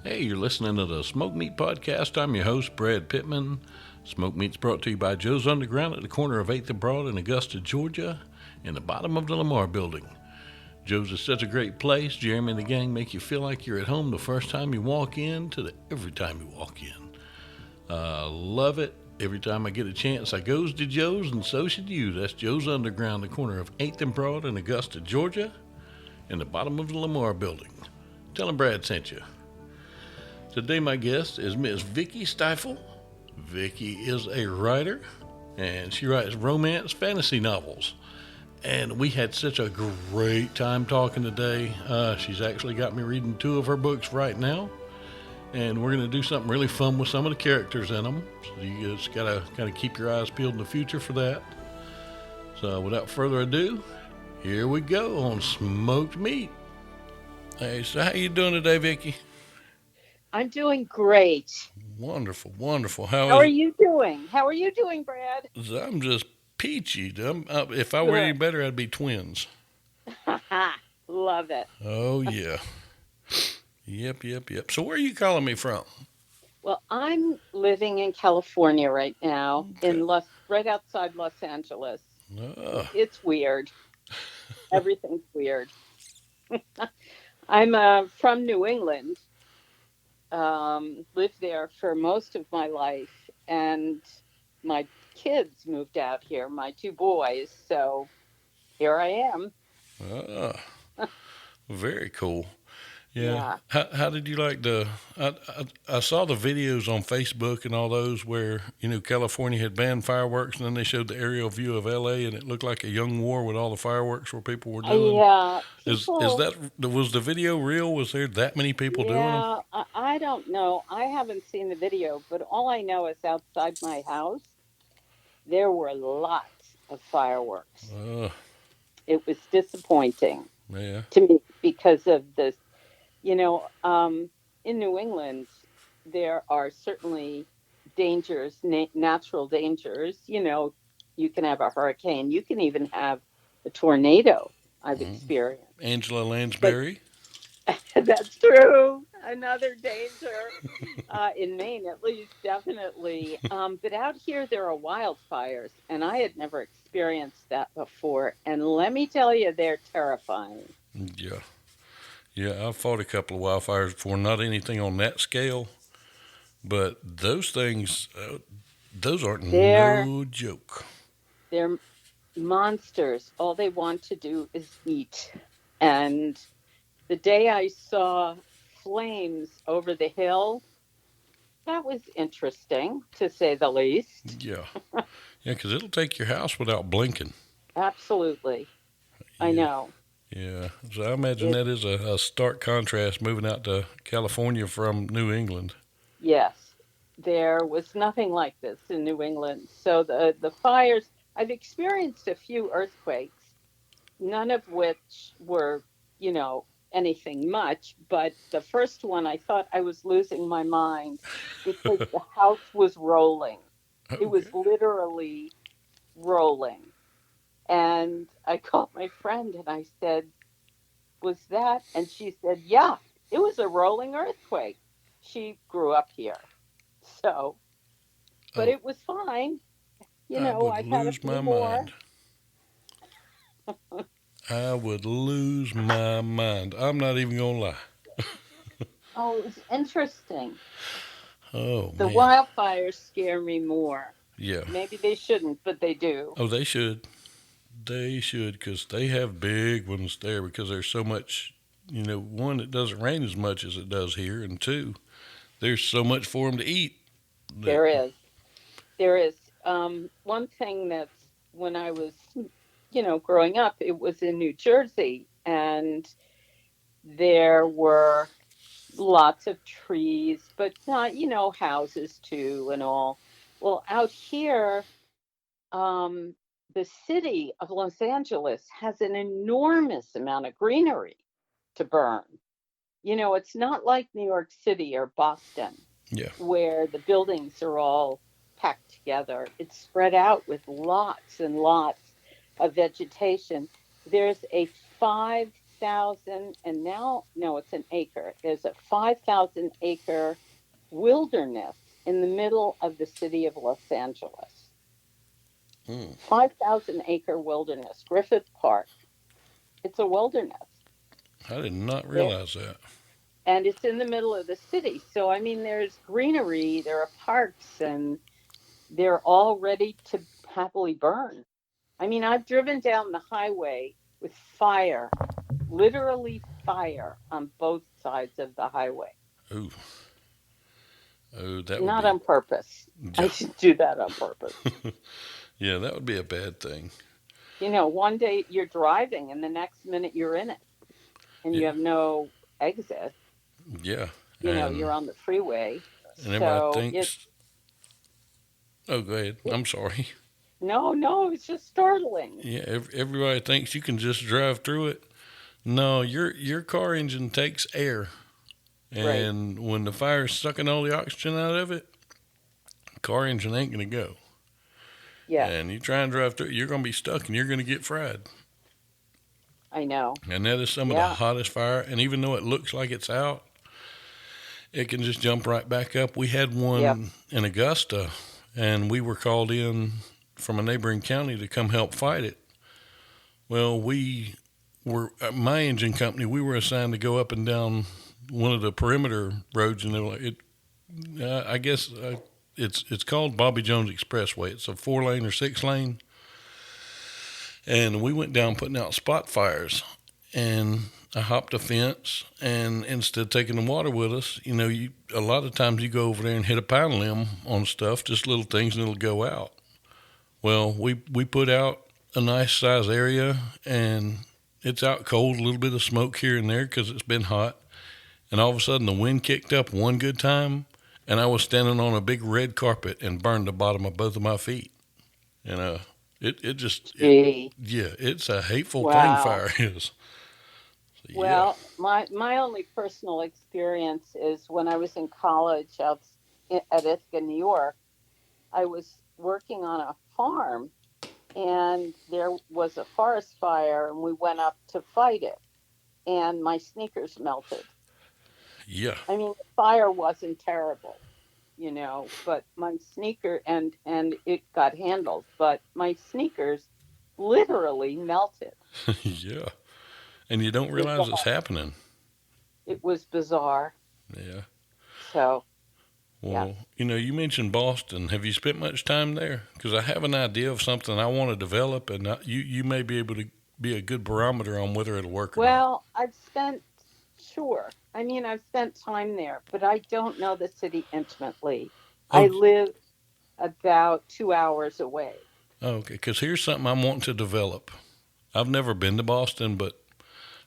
Hey, you're listening to the Smoke Meat Podcast. I'm your host, Brad Pittman. Smoke Meat's brought to you by Joe's Underground at the corner of 8th and Broad in Augusta, Georgia, in the bottom of the Lamar building. Joe's is such a great place. Jeremy and the gang make you feel like you're at home the first time you walk in to the every time you walk in. Love it. Every time I get a chance, I goes to Joe's, and so should you. That's Joe's Underground, the corner of 8th and Broad in Augusta, Georgia, in the bottom of the Lamar building. Tell 'em Brad sent you. Today, my guest is Miss Vicki Stieful. Vicki is a writer, and she writes romance fantasy novels. And we had such a great time talking today. She's actually got me reading two of her books right now, and we're going to do something really fun with some of the characters in them. So you just got to kind of keep your eyes peeled in the future for that. So without further ado, here we go on Smoked Meat. Hey, so how you doing today, Vicki? I'm doing great. Wonderful, wonderful. How are you doing? How are you doing, Brad? I'm just peachy. If I were any Good. better, I'd be twins. Love it. Oh yeah. Yep, yep, yep. So where are you calling me from? Well, I'm living in California right now, Okay. right outside Los Angeles. Uh, It's weird. Everything's weird. I'm from New England. Lived there for most of my life, and my kids moved out here. My two boys. So here I am. uh, very cool. Yeah. Yeah. How did you like I saw the videos on Facebook and all those where, California had banned fireworks and then they showed the aerial view of LA and it looked like a young war with all the fireworks where people were doing. Yeah. Is People. was the video real? Was there that many people doing them? Yeah, I don't know. I haven't seen the video, but all I know is outside my house, there were lots of fireworks. Uh, It was disappointing yeah. to me because of this. You know, in New England, there are certainly dangers, natural dangers. You can have a hurricane, you can even have a tornado, I've Mm. experienced. Angela But Lansbury. that's true. Another danger in Maine, at least, definitely. But out here, there are wildfires, and I had never experienced that before. And let me tell you, they're terrifying. Yeah. Yeah, I've fought a couple of wildfires before. Not anything on that scale, but those things, those aren't They're no joke. they're monsters. All they want to do is eat. And the day I saw flames over the hill, that was interesting, to say the least. Yeah. Yeah, 'cause it'll take your house without blinking. Absolutely, I Yeah. know. Yeah. So I imagine It that is a stark contrast moving out to California from New England. Yes, there was nothing like this in New England. So the fires, I've experienced a few earthquakes, none of which were, anything much, but the first one I thought I was losing my mind because the house was rolling. It Okay. was literally rolling. And I called my friend and I said, "Was that?" And she said, "Yeah, it was a rolling earthquake." She grew up here. So, but Oh, it was fine. I would I've had a lose few my more. mind. I would lose my mind. I'm not even gonna lie. Oh, it was interesting. Oh The man. wildfires scare me more. Yeah. Maybe they shouldn't, but they do. Oh, they should. They should, because they have big ones there because there's so much. One, it doesn't rain as much as it does here, and two, there's so much for them to eat. That There is. There is. One thing that's when I was, growing up, it was in New Jersey, and there were lots of trees, but not, houses too and all. Well, out here, um, the city of Los Angeles has an enormous amount of greenery to burn. It's not like New York City or Boston, yeah. where the buildings are all packed together. It's spread out with lots and lots of vegetation. There's a 5 5,000, and now, no, it's an acre. There's a 5,000 acre wilderness in the middle of the city of Los Angeles. Mm, 5,000 acre wilderness, Griffith Park. It's a wilderness I did not there, realize that. and it's in the middle of the city. So, I mean, there's greenery, there are parks, and they're all ready to happily burn. I mean, I've driven down the highway with fire, literally fire on both sides of the highway. Ooh, oh, that would Not be, on purpose. I yeah, should do that on purpose. yeah, that would be a bad thing. One day you're driving and the next minute you're in it and Yeah, you have no exit. yeah, You're on the freeway. and everybody So thinks. it's, Oh, go ahead. it, I'm sorry. no, no, it's just startling. Yeah, everybody thinks you can just drive through it. No, your car engine takes air, Right. and when the fire's sucking all the oxygen out of it, car engine ain't gonna go. Yes, And you try and drive through it, you're gonna be stuck, and you're gonna get fried. I know. And that is some of the Yeah. hottest fire. And even though it looks like it's out, it can just jump right back up. We had Yep. one in Augusta, and we were called in from a neighboring county to come help fight it. Well, we were at my engine company. We were assigned to go up and down one of the perimeter roads, and I guess it's called Bobby Jones Expressway. It's a 4 lane or 6 lane, and we went down putting out spot fires. And I hopped a fence, and instead of taking the water with us, a lot of times you go over there and hit a pine limb on stuff, just little things, and it'll go out. Well, we put out a nice size area, and it's out cold, a little bit of smoke here and there because it's been hot. And all of a sudden, the wind kicked up one good time, and I was standing on a big red carpet and burned the bottom of both of my feet. And Gee. yeah, it's a hateful thing. Wow. Fire is. So, yeah, Well, my only personal experience is when I was in college out at Ithaca, New York. I was working on a farm and there was a forest fire and we went up to fight it and my sneakers melted. yeah, I mean, the fire wasn't terrible, but my sneaker and it got handled, but my sneakers literally melted. yeah. And you don't realize it's Bizarre. happening. It was bizarre. Yeah. So, yes. Well, you mentioned Boston. Have you spent much time there? Because I have an idea of something I want to develop, and you may be able to be a good barometer on whether it'll work or not. Well, sure. I mean, I've spent time there, but I don't know the city intimately. I Oh, live about 2 hours away. okay. Because here's something I'm wanting to develop. I've never been to Boston, but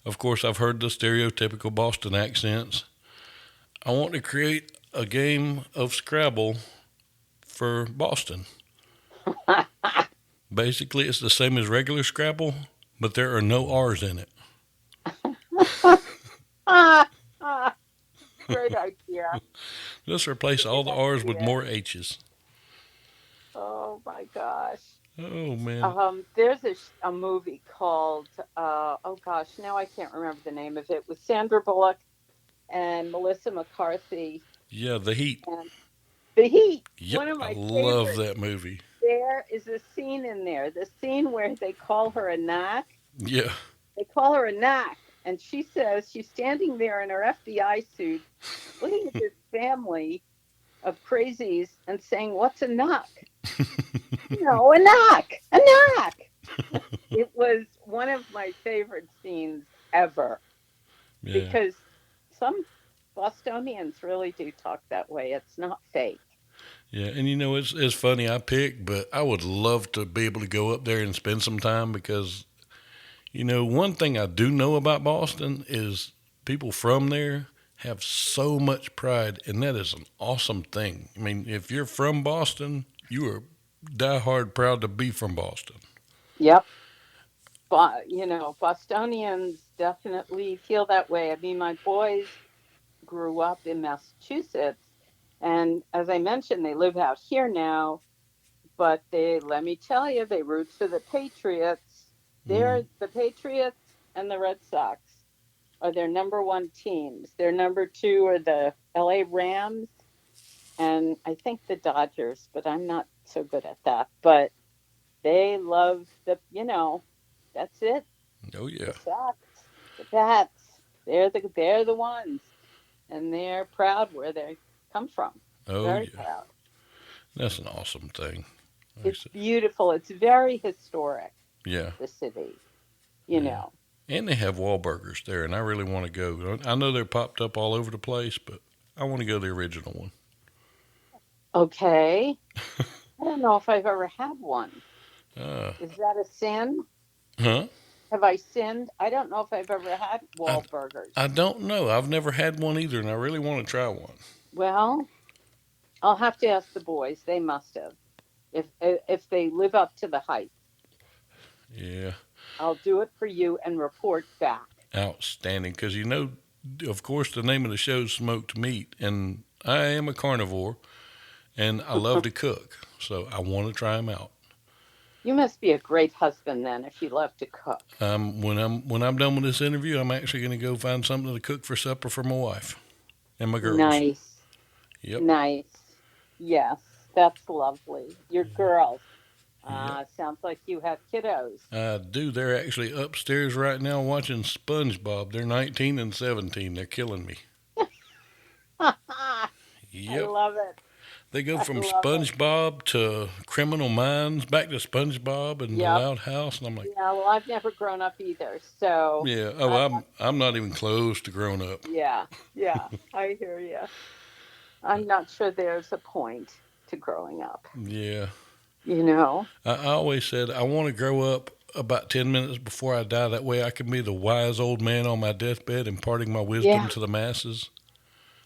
of course I've heard the stereotypical Boston accents. I want to create a game of Scrabble for Boston. Basically, it's the same as regular Scrabble, but there are no R's in it. Ah, ah, great idea. Just replace all Great the R's with idea. more H's. Oh my gosh. Oh man. There's a movie called, oh gosh, now I can't remember the name of it, with Sandra Bullock and Melissa McCarthy Yeah, The Heat. and The Heat. Yep, One of I my love favorites. that movie. There is a scene in there, the scene where they call her a knock. Yeah. They call her a knock, and she says she's standing there in her FBI suit, looking at this family of crazies and saying, "What's a knock?" A knock, a knock. It was one of my favorite scenes ever Yeah. because some Bostonians really do talk that way. It's not fake. Yeah, and it's funny I picked, but I would love to be able to go up there and spend some time because one thing I do know about Boston is people from there have so much pride, and that is an awesome thing. I mean, if you're from Boston, you are diehard proud to be from Boston. Yep. But, Bostonians definitely feel that way. I mean, my boys grew up in Massachusetts, and as I mentioned, they live out here now. But let me tell you, they root for the Patriots. Mm, They're the Patriots and the Red Sox. are their number one teams. Their number two are the LA Rams and I think the Dodgers, but I'm not so good at that. But they love that's it. Oh The yeah. Sox, the Pats. They're the ones, and they're proud where they come from. Oh Very yeah. proud. That's an awesome thing. Like I It's said, beautiful. It's very historic. yeah. The city, you Yeah. know. And they have Wahlburgers there, and I really want to go. I know they're popped up all over the place, but I want to go to the original one. Okay. I don't know if I've ever had one. Uh, Is that a sin? huh? Have I sinned? I don't know if I've ever had I, Wahlburgers. I don't know. I've never had one either, and I really want to try one. Well, I'll have to ask the boys. They must have. If they live up to the hype, Yeah. I'll do it for you and report back. Outstanding. Because of course, the name of the show is Smoked Meat, and I am a carnivore, and I love to cook, so I want to try them out. You must be a great husband then if you love to cook. When I'm done with this interview, I'm actually going to go find something to cook for supper for my wife and my girls. Nice. Yep. Nice. Yes, that's lovely. Your girls. Yep. Sounds like you have kiddos. I do. They're actually upstairs right now watching SpongeBob. They're 19 and 17. They're killing me. I Yep. love it. They go I from love it. SpongeBob to Criminal Minds, back to SpongeBob and the Yep. Loud House, and I'm like, Yeah, well, I've never grown up either. So, yeah. Oh, I, I'm not even close to grown up. yeah, yeah, I hear you. I'm not sure there's a point to growing up, Yeah. you know? I always said I want to grow up about 10 minutes before I die. That way I can be the wise old man on my deathbed imparting my wisdom Yeah, to the masses.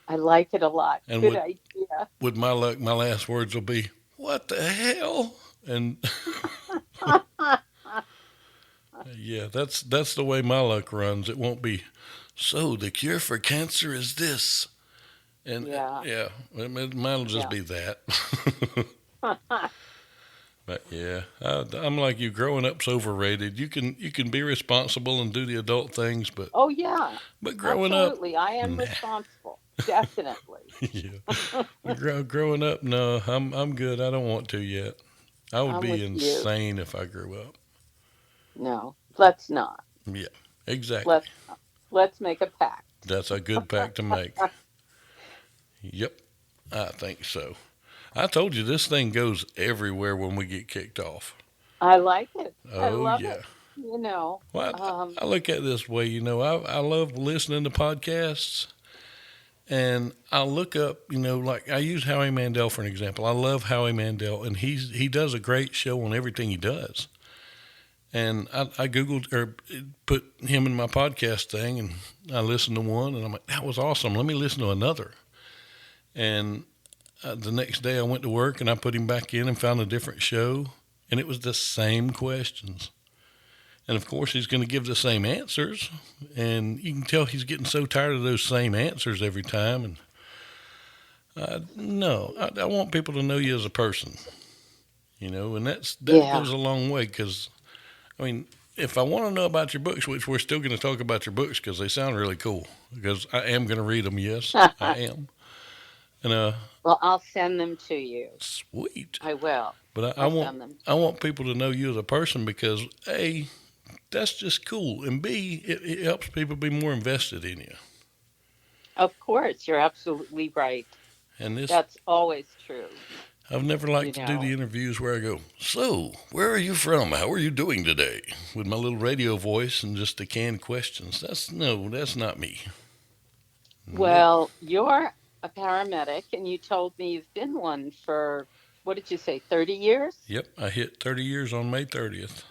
I like it a lot. And Good with idea. with my luck, my last words will be, "What the hell?" And yeah, that's the way my luck runs. It won't be. So the cure for cancer is this, and Yeah, yeah, mine'll just yeah. be that. But yeah, I'm like you. Growing up's overrated. You can be responsible and do the adult things, but Oh, yeah, growing up, absolutely. I am nah. responsible. Definitely. Yeah, growing up, no, I'm good. I don't want to yet. I would I'm be with you. insane if I grew up. No, let's not. Yeah, exactly. Let's let's make a pact. That's a good pact to make. Yep, I think so. I told you this thing goes everywhere when we get kicked off. I like it. I Oh love yeah. it. You know, Well, um, I look at it this way. I love listening to podcasts, and I look up. Like I use Howie Mandel for an example. I love Howie Mandel, and he does a great show on everything he does. And I googled or put him in my podcast thing, and I listened to one, and I'm like, that was awesome. Let me listen to another. And the next day I went to work and I put him back in and found a different show, and it was the same questions. And of course, he's going to give the same answers, and you can tell he's getting so tired of those same answers every time. And no, I want people to know you as a person, and that yeah. goes a long way. Because I mean, if I want to know about your books, which we're still going to talk about your books because they sound really cool, because I am going to read them. Yes, I am. And Well, I'll send them to you. sweet. I will. But I I'll want send them. I want people to know you as a person because A, that's just cool, and B, it helps people be more invested in you. Of course, you're absolutely right. And this, That's always true. I've never You liked to do the know. interviews where I go, so where are you from? How are you doing today? With my little radio voice and just the canned questions. That's not me. Nope. Well, you're a paramedic, and you told me you've been one for, what did you say, 30 years? Yep, I hit 30 years on May 30th.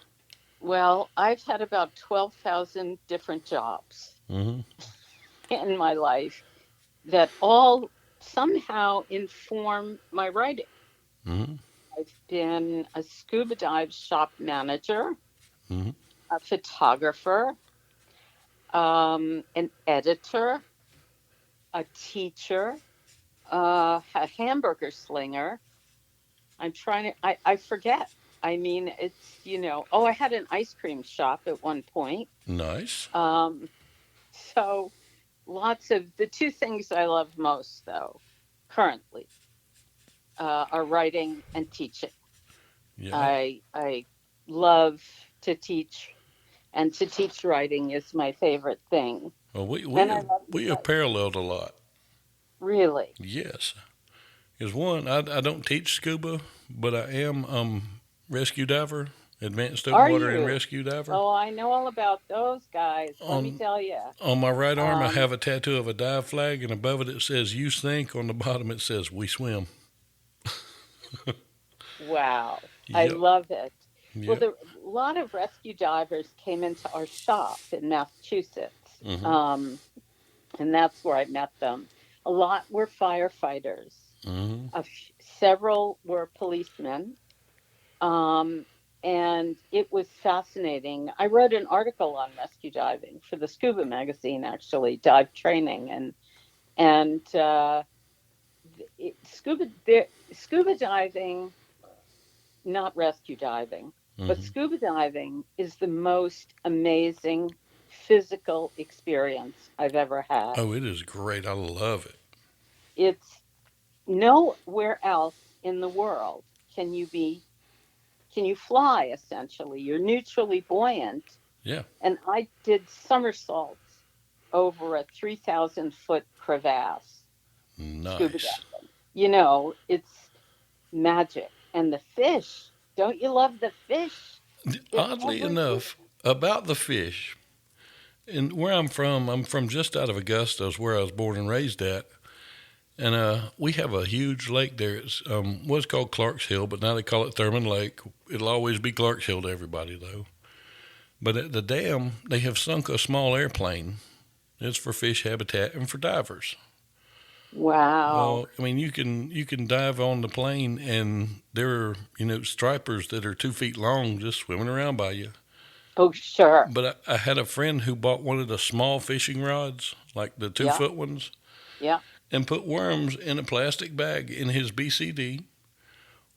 Well, I've had about 12,000 different jobs Mm-hmm. in my life that all somehow inform my writing. Mm-hmm. I've been a scuba dive shop manager, Mm-hmm. a photographer, an editor, a teacher, a hamburger slinger. I forget. I mean, it's, oh, I had an ice cream shop at one point. Nice. Um, So lots of the two things I love most, though, currently, are writing and teaching. Yeah. I love to teach, and to teach writing is my favorite thing. Well, And I love to we have write. paralleled a lot. Really. Yes. Is one, I don't teach scuba, but I am rescue diver, advanced open Are water and you? rescue diver. Oh, I know all about those guys. Let me On tell you. on my right arm, I Um, have a tattoo of a dive flag, and above it says "You sink." On the bottom, it says "We swim." wow, I Yep. love it. Well, Yep. a lot of rescue divers came into our shop in Massachusetts, Mhm. and that's where I met them. A lot were firefighters. Mhm. Several were policemen. Um, and it was fascinating. I wrote an article on rescue diving for the Scuba magazine, actually, dive training, and scuba diving, not rescue diving, but Mhm. scuba diving is the most amazing physical experience I've ever had. Oh, it is great. I love it. It's nowhere else in the world can you be can you fly, essentially. You're neutrally buoyant. Yeah. And I did somersaults over a 3,000-foot crevasse scuba Nice. diving. It's magic. And the fish, don't you love the fish? They're Oddly everywhere. enough, about the fish, and where I'm from just out of Augusta, is where I was born and raised at. And we have a huge lake there. It's what's called Clark's Hill, but now they call it Thurman Lake. It'll always be Clark's Hill to everybody, though. But at the dam, they have sunk a small airplane. It's for fish habitat and for divers. Wow. Well, I mean, you can dive on the plane, and there are stripers that are 2 feet long just swimming around by you. Oh, sure. But I had a friend who bought one of the small fishing rods, like the two Yeah. foot ones, Yeah. and put worms in a plastic bag in his BCD.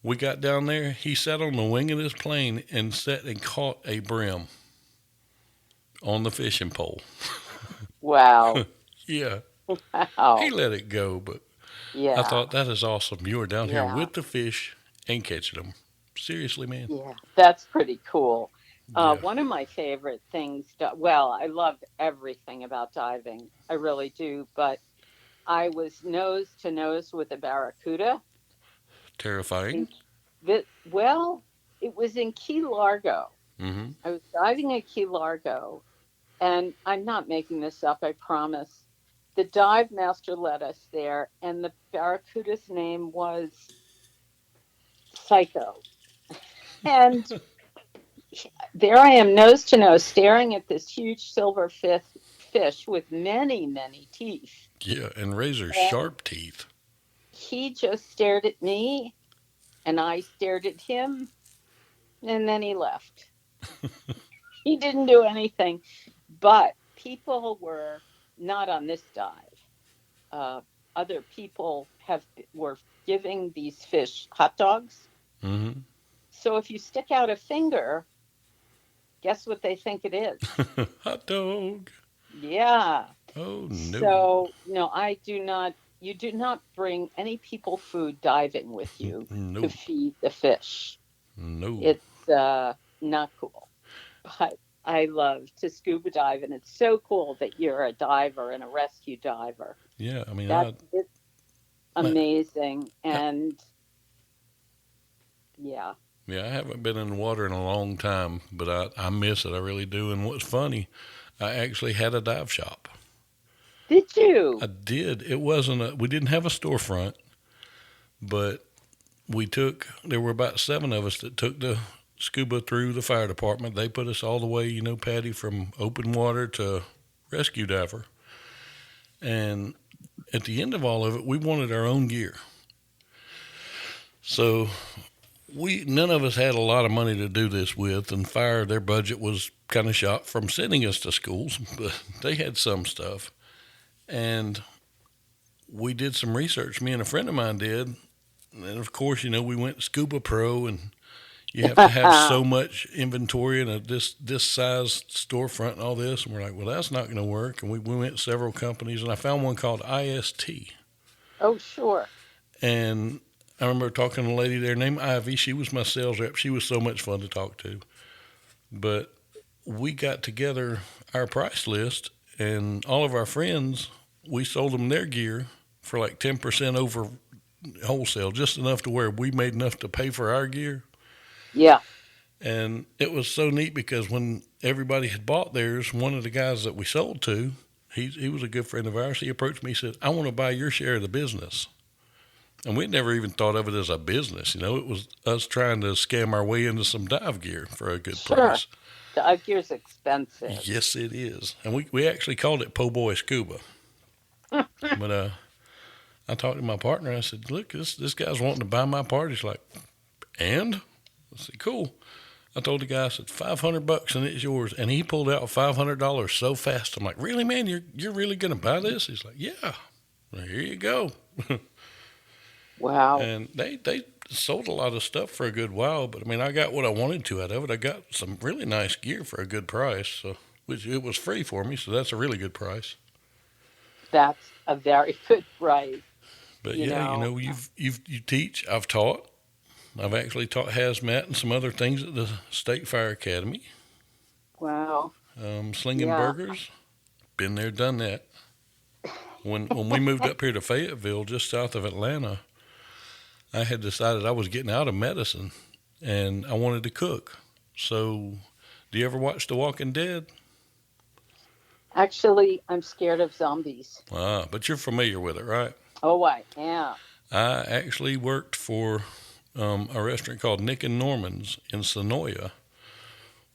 We got down there. He sat on the wing of his plane and sat and caught a brim on the fishing pole. Wow. Yeah, he Wow. let it go, but I Yeah. thought that is awesome. You are down here Yeah. with the fish and catching them. Seriously, man. Yeah. That's pretty cool. Yeah. One of my favorite things, well, I love everything about diving. I really do. But I was nose to nose with a barracuda. Terrifying. In well, it was in Key Largo. Mm-hmm. I was diving at Key Largo, and I'm not making this up, I promise. The dive master led us there, and the barracuda's name was Psycho. And there I am, nose to nose, staring at this huge silver fish with many, many teeth. Yeah, and razor And sharp teeth. he just stared at me, and I stared at him, and then he left. He didn't do anything, but people were not on this dive. Uh, Other people were giving these fish hot dogs. Mm-hmm. So if you stick out a finger, guess what they think it is? Hot dog. Yeah. Oh no. So no, I do not. You do not bring any people food diving with you to No. feed the fish. No. It's not cool. But I love to scuba dive, and it's so cool that you're a diver and a rescue diver. Yeah, I mean, That is I, amazing, and yeah. yeah, I haven't been in the water in a long time, but I miss it. I really do. And what's funny, I actually had a dive shop. Did you? I did. It wasn't we didn't have a storefront, but there were about 7 of us that took the scuba through the fire department. They put us all the way, Patty, from open water to rescue diver. And at the end of all of it, we wanted our own gear. So none of us had a lot of money to do this with, and fire, their budget was kind of shot from sending us to schools, but they had some stuff. And we did some research. Me and a friend of mine did, and of course, we went Scuba Pro, and You have to have so much inventory in this size storefront and all this. And we're like, well, that's not going to work. And we went to several companies, and I found one called IST. Oh, sure. And I remember talking to a lady there named Ivy. She was my sales rep. She was so much fun to talk to. But we got together our price list, and all of our friends, we sold them their gear for like 10% over wholesale, just enough to where we made enough to pay for our gear. Yeah. And it was so neat because when everybody had bought theirs, one of the guys that we sold to, he was a good friend of ours. He approached me. He said, "I want to buy your share of the business." And we'd never even thought of it as a business. It was us trying to scam our way into some dive gear for a good Sure. price. Dive gear's expensive. Yes, it is. And we actually called it Po' Boy Scuba. But I talked to my partner. I said, "Look, this guy's wanting to buy my part." He's like, "And?" I said, "Cool." I told the guy, I said, $500 and it's yours. And he pulled out $500 so fast. I'm like, "Really, man? You're really going to buy this?" He's like, "Yeah." Well, here you go. Wow. And they sold a lot of stuff for a good while, but I mean, I got what I wanted to out of it. I got some really nice gear for a good price, so which it was free for me, so that's a really good price. That's a very good price, But you yeah, know. you teach. I've taught. I've actually taught hazmat and some other things at the State Fire Academy. Wow. Slinging Yeah. burgers. Been there, done that. When we moved up here to Fayetteville, just south of Atlanta, I had decided I was getting out of medicine and I wanted to cook. So, do you ever watch The Walking Dead? Actually, I'm scared of zombies. But you're familiar with it, right? Oh, I am. I actually worked for a restaurant called Nick and Norman's in Sonoya,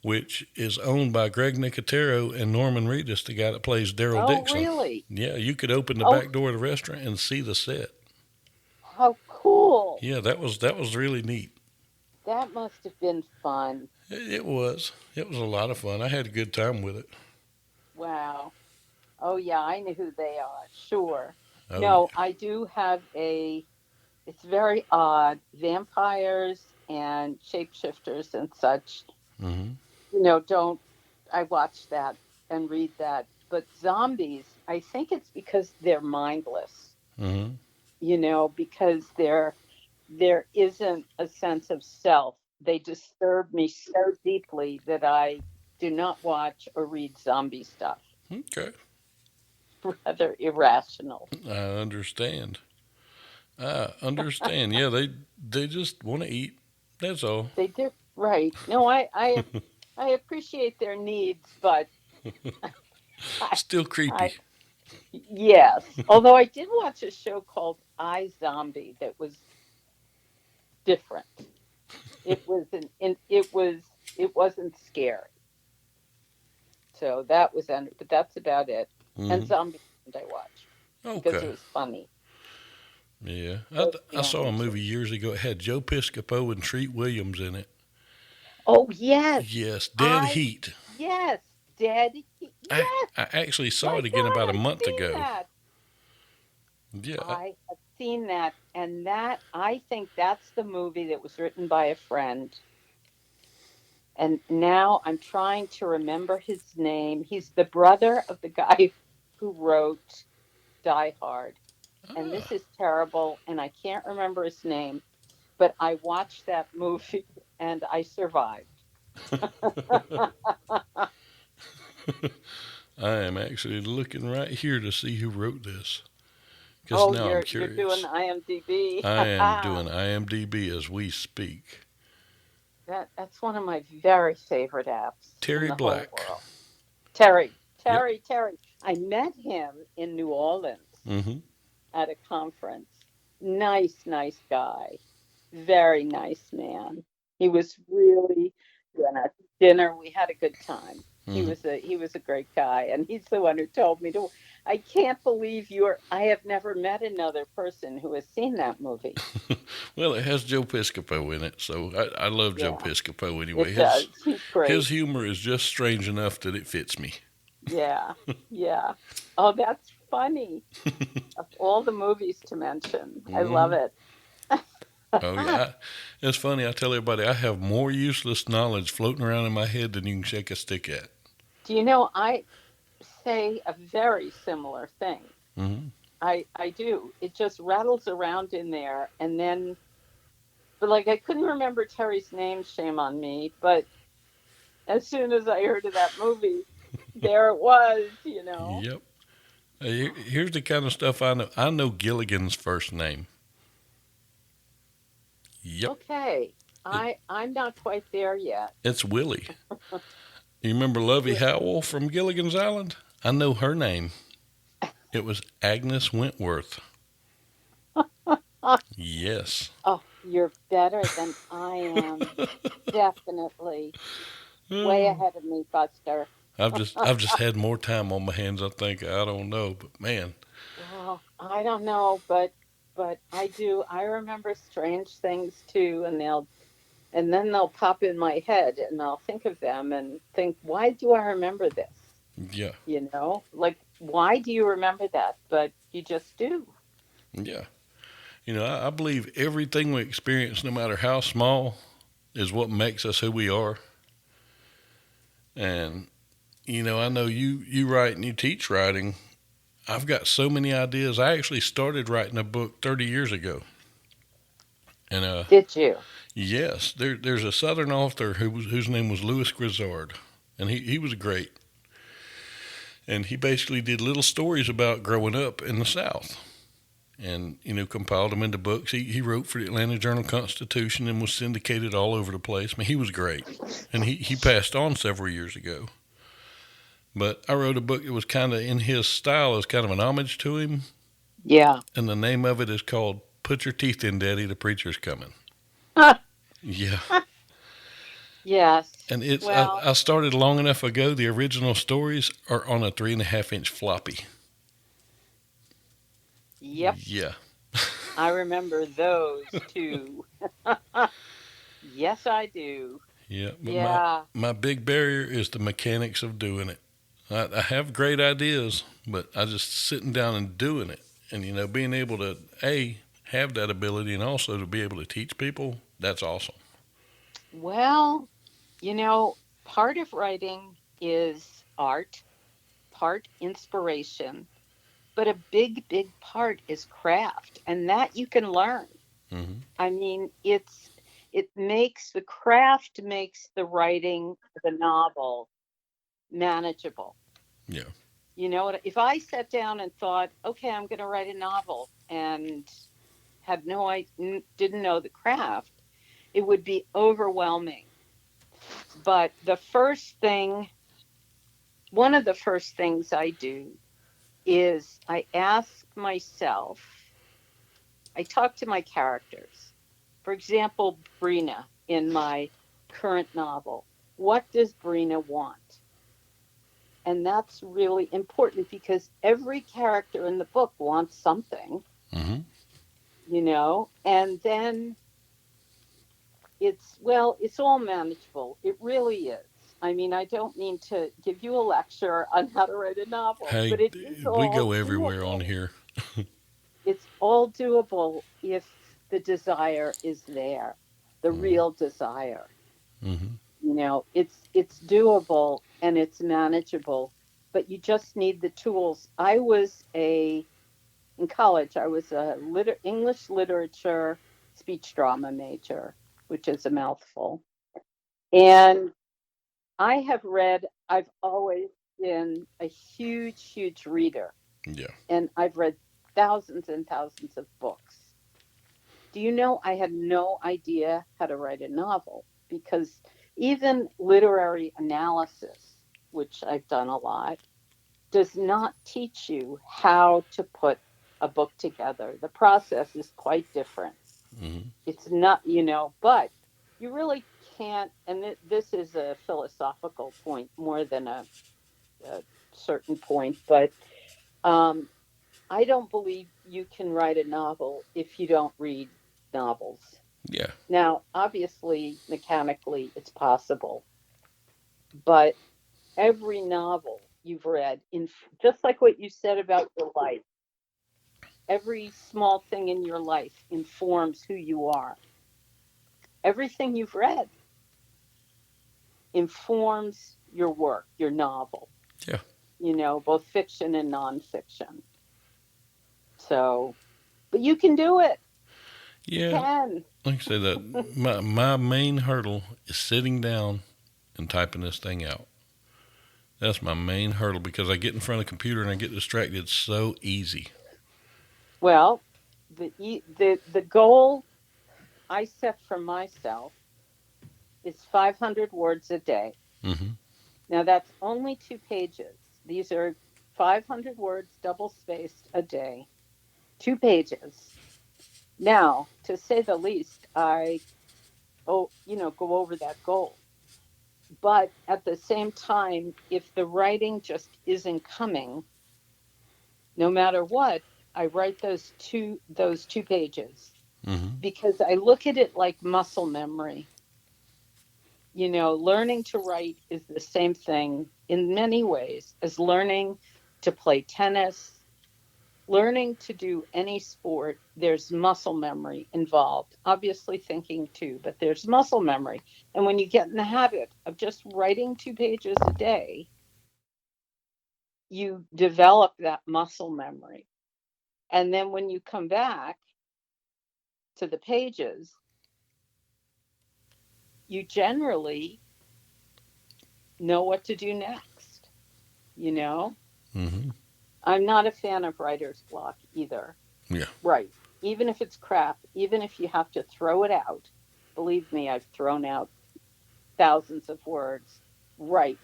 which is owned by Greg Nicotero and Norman Reedus, the guy that plays Daryl Oh, Dixon. really? Yeah, you could open the Oh, back door of the restaurant and see the set. how cool. Yeah, that was really neat. That must have been fun. It was. It was a lot of fun. I had a good time with it. Wow. Oh, yeah, I know who they are. Sure. Oh No, yeah. I do have it's very odd. Vampires and shapeshifters and such, Mhm. don't, I watch that and read that. But zombies, I think it's because they're mindless, Mhm. because there isn't a sense of self. They disturb me so deeply that I do not watch or read zombie stuff. Okay. Rather irrational. I understand. I understand. Yeah, they just want to eat. That's all. They do, right. No, I appreciate their needs, but I, Still I creepy. yes. Although I did watch a show called I Zombie that was different. It wasn't scary. So that was under, but that's about it. And Mhm. Zombie I watched because it Okay. was funny. Yeah. That's I the saw a only two. movie years ago. It had Joe Piscopo and Treat Williams in it. Oh yes, Yes, Dead I Heat. yes, Dead. I Yes, I actually saw my it again about God, a I've month seen ago. that. Yeah. I have seen that, and that I think that's the movie that was written by a friend. And now I'm trying to remember his name. He's the brother of the guy who wrote Die Hard. And this Ah. is terrible, and I can't remember his name, but I watched that movie and I survived. I am actually looking right here to see who wrote this because Oh, now I'm you're doing curious. IMDb. I am doing IMDb as we speak. That's one of my very favorite apps in Terry the whole Black. world. Terry, Yep. Terry, Terry. I met him in New Orleans Mm-hmm. at a conference. Nice, nice guy. Very nice man. He was really good at dinner. We had a good time. Mm-hmm. He was a great guy, and he's the one who told me to. I can't believe you're. I have never met another person who has seen that movie. Well, it has Joe Piscopo in it, so I love Joe Yeah, Piscopo anyway. it His does. He's his great. humor is just strange enough that it fits me. Yeah, yeah. Oh, that's funny. Of all the movies to mention, I love Mm-hmm. it. Oh yeah, it's funny. I tell everybody I have more useless knowledge floating around in my head than you can shake a stick at. Do you know, I say a very similar thing. Hmm. I do. It just rattles around in there, and then, but like I couldn't remember Terry's name, shame on me, but as soon as I heard of that movie, there it was. Yep. Here's the kind of stuff I know. I know Gilligan's first name. Yep. Okay. It, I'm not quite there yet. it's Willie. You remember Lovey Howell from Gilligan's Island? I know her name. It was Agnes Wentworth. Yes. Oh, you're better than I am. Definitely. Way ahead of me, Buster. I've just had more time on my hands. I think I don't know, but man, Well, I don't know, but I do. I remember strange things too, and then they'll pop in my head and I'll think of them and think, why do I remember this? yeah, Like why do you remember that? But you just do. yeah. I believe everything we experience, no matter how small, is what makes us who we are. And I know you write and you teach writing. I've got so many ideas. I actually started writing a book 30 years ago, and Did you? yes, there's a Southern author whose name was Louis Grizzard, and he was great. And he basically did little stories about growing up in the South, and compiled them into books. He wrote for the Atlanta Journal Constitution and was syndicated all over the place. I mean, he was great, and he passed on several years ago. But I wrote a book that was kind of in his style, as kind of an homage to him, Yeah. and the name of it is called "Put Your Teeth In, Daddy, the Preacher's Coming." Yeah, Yes. and it's Well, I started long enough ago. The original stories are on a 3.5 inch floppy. yep. Yeah, I remember those too. Yes, I do. yeah. But Yeah. my big barrier is the mechanics of doing it. I have great ideas, but I just sitting down and doing it, and being able to have that ability and also to be able to teach people. That's awesome. Well, part of writing is art, part inspiration, but a big, big part is craft, and that you can learn. Hmm. I mean, it makes the craft makes the writing of the novel manageable. Yeah. If I sat down and thought, okay, I'm going to write a novel and had no I didn't know the craft, it would be overwhelming. But one of the first things I do is I ask myself, I talk to my characters. For example, Brina in my current novel. What does Brina want? And that's really important because every character in the book wants something, Hmm. and then it's all manageable. It really is. I mean, I don't mean to give you a lecture on how to write a novel, Hey, but it is we all go everywhere on doable. here. It's all doable if the desire is there, the Hmm. real desire. Hmm. It's doable and it's manageable, but you just need the tools. In college, I was a English literature speech drama major, which is a mouthful. And I've always been a huge, huge reader, Yeah. and I've read thousands and thousands of books. Do you know I had no idea how to write a novel because even literary analysis, which I've done a lot, does not teach you how to put a book together. The process is quite different. Hmm. It's not, but you really can't, and this is a philosophical point more than a certain point, but um, I don't believe you can write a novel if you don't read novels. Yeah. Now, obviously, mechanically, it's possible, but every novel you've read, just like what you said about your life, every small thing in your life informs who you are. Everything you've read informs your work, your novel, Yeah. both fiction and nonfiction. So, but you can do it. You Yeah. can. Like I say, that my main hurdle is sitting down and typing this thing out. That's my main hurdle because I get in front of the computer and I get distracted so easy. Well, the goal I set for myself is 500 words a day. Mm-hmm. Now that's only 2 pages. These are 500 words double spaced a day, 2 pages. Now, to say the least, go over that goal. But at the same time, if the writing just isn't coming, no matter what, I write those two pages Mm-hmm. because I look at it like muscle memory. Learning to write is the same thing in many ways as learning to play tennis, learning to do any sport. There's muscle memory involved, obviously thinking too, but there's muscle memory. And when you get in the habit of just writing 2 pages a day, you develop that muscle memory. And then when you come back to the pages, you generally know what to do next. You know, Mm-hmm. I'm not a fan of writer's block either. Yeah. Right. Even if it's crap, even if you have to throw it out, believe me, I've thrown out thousands of words. Right.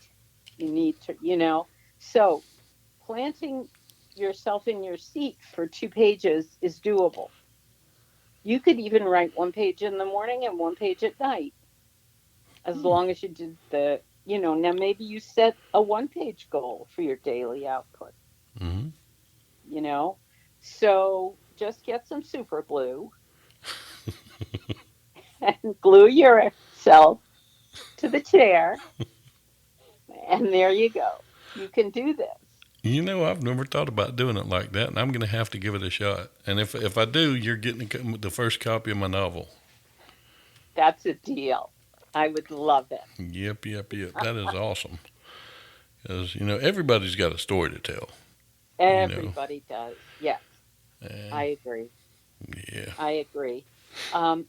You need to, So planting yourself in your seat for 2 pages is doable. You could even write 1 page in the morning and 1 page at night, as long as you did now maybe you set a 1 page goal for your daily output, Mm-hmm. you know? So just get some super glue and glue yourself to the chair, and there you go. You can do this. I've never thought about doing it like that, and I'm going to have to give it a shot. And if I do, you're getting the first copy of my novel. That's a deal. I would love it. Yep, yep, yep. That is awesome. Because, everybody's got a story to tell, you know. Everybody does. Yes, I And, agree. yeah. I agree. Um,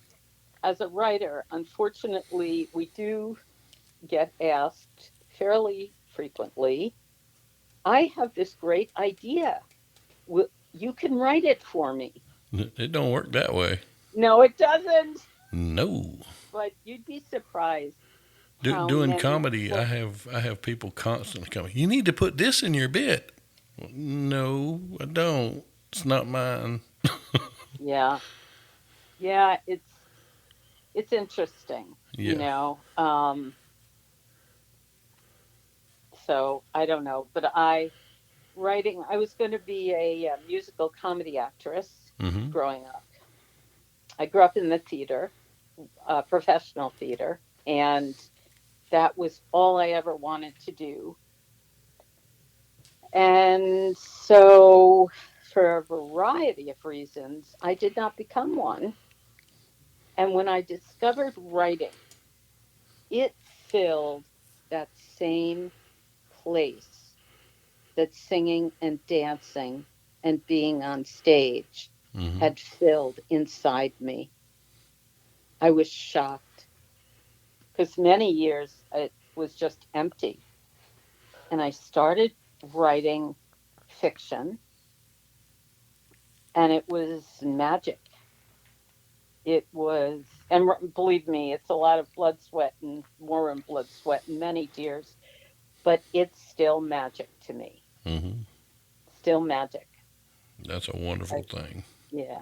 as a writer, unfortunately, we do get asked fairly frequently, I have this great idea. You can write it for me. It don't work that way. No, it doesn't. No. But you'd be surprised how Doing many comedy, I well, have people constantly coming. You need to put this in your bit. No, I don't. It's not mine. yeah. Yeah, it's interesting, Yeah. so I don't know, but I was going to be a musical comedy actress Mm-hmm. growing up. I grew up in the theater, professional theater, and that was all I ever wanted to do. And so, for a variety of reasons, I did not become one. And when I discovered writing, it filled that same place that singing and dancing and being on stage Mm-hmm. had filled inside me. I was shocked because many years it was just empty. And I started writing fiction, and it was magic. It was, and believe me, it's a lot of blood, sweat, and more than blood, sweat, and many tears, but it's still magic to me. Mm-hmm. Still magic. That's a wonderful I, thing. yeah.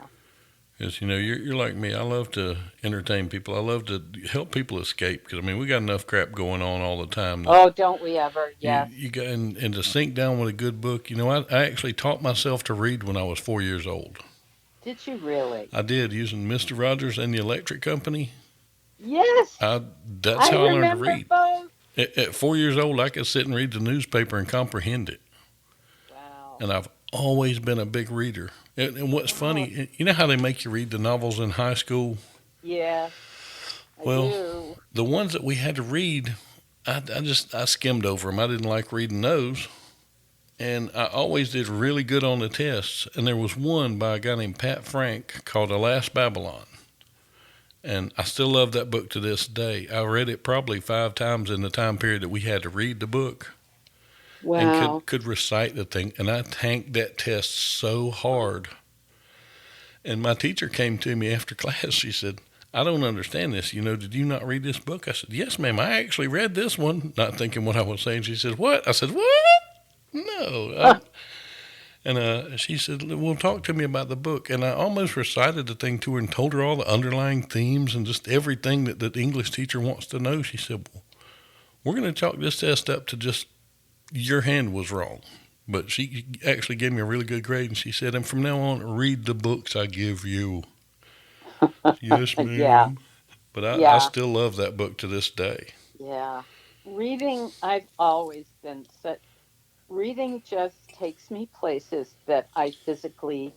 Because, you're like me. I love to entertain people. I love to help people escape. Because, we got enough crap going on all the time that Oh, don't we ever? Yes. you got, and to sink down with a good book. I actually taught myself to read when I was 4 years old. Did you really? I did using Mr. Rogers and the Electric Company. Yes. That's I how I learned to remember read. both. At 4 years old, I could sit and read the newspaper and comprehend it. Wow. And I've always been a big reader. And what's Oh, funny, you know how they make you read the novels in high school? yes, I Well, do. the ones that we had to read, I skimmed over them. I didn't like reading those, and I always did really good on the tests. And there was one by a guy named Pat Frank called The Last Babylon, and I still love that book to this day. I read it probably 5 times in the time period that we had to read the book, and could Wow. could recite the thing. And I tanked that test so hard. And my teacher came to me after class. She said, I don't understand this. Did you not read this book? I said, yes, ma'am. I actually read this one, not thinking what I was saying. She said, what? I said, what? No. And she said, well, talk to me about the book. And I almost recited the thing to her and told her all the underlying themes and just everything that the English teacher wants to know. She said, well, we're going to chalk this test up to just your hand was wrong. But she actually gave me a really good grade. And she said, and from now on, read the books I give you. Yes, Yeah, ma'am. But I yeah, still love that book to this day. yeah. Reading, I've always been such, reading just takes me places that I physically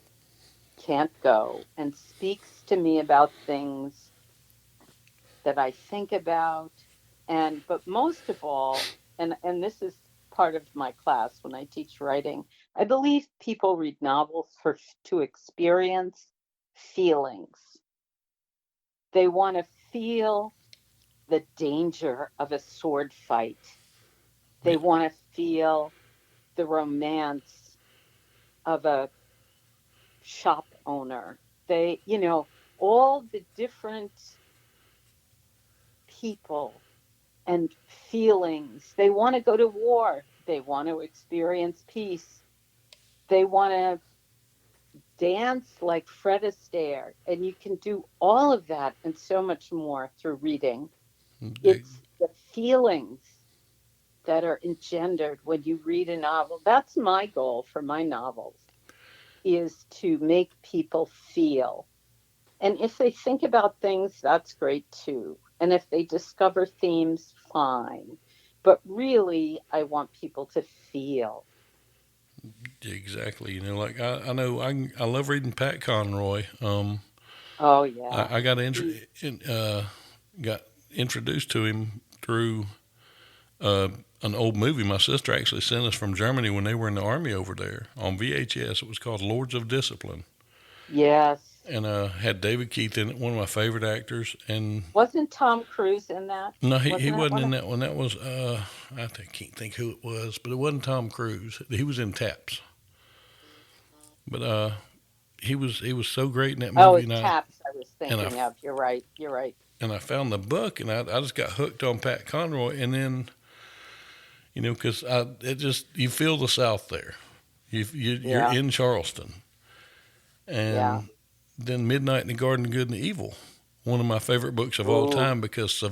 can't go and speaks to me about things that I think about. And, but most of all, and this is part of my class when I teach writing, I believe people read novels to experience feelings. They want to feel the danger of a sword fight. They Yeah, want to feel the romance of a shop owner. All the different people and feelings. They want to go to war. They want to experience peace. They want to dance like Fred Astaire. And you can do all of that and so much more through reading. they- It's the feelings that are engendered when you read a novel. That's my goal for my novels, is to make people feel. And if they think about things, that's great too. And if they discover themes, fine. But really, I want people to feel. exactly. Like I know I love reading Pat Conroy. Oh, yeah. I got He, got introduced to him through uh, an old movie my sister actually sent us from Germany when they were in the army over there on VHS. It was called Lords of Discipline, yes. and had David Keith in it, one of my favorite actors. And Wasn't Tom Cruise in that? no, he Wasn't that wasn't one in of? that one. That was can't think who it was, but it wasn't Tom Cruise. He was in Taps, but he was so great in that Oh, movie, it's Taps I was and I thinking of. You're right. You're right. and I found the book, and I just got hooked on Pat Conroy, and then because it just you feel the South there. You're Yeah. in Charleston, Yeah. and then Midnight in the Garden of Good and Evil, one of my favorite books of all Ooh. time because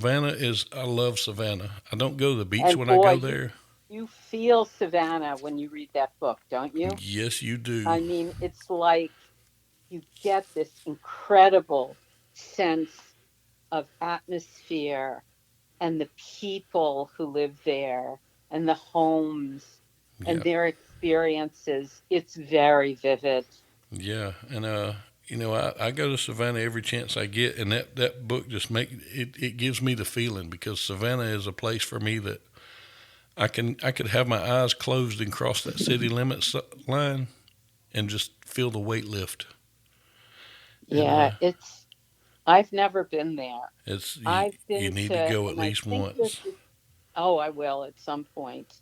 I love Savannah. I don't go to the beach And when I boy, go you there. you feel Savannah when you read that book, don't you? Yes, you do. I mean, it's like you get this incredible sense of atmosphere and the people who live there and the homes and Yeah, their experiences. It's very vivid. yeah, and I go to Savannah every chance I get, and that book just it gives me the feeling because Savannah is a place for me that I could have my eyes closed and cross that city limits line and just feel the weight lift. And Yeah, I've never been there. it's I've you been need to to, go at and I least think this once. is, oh, I will at some point.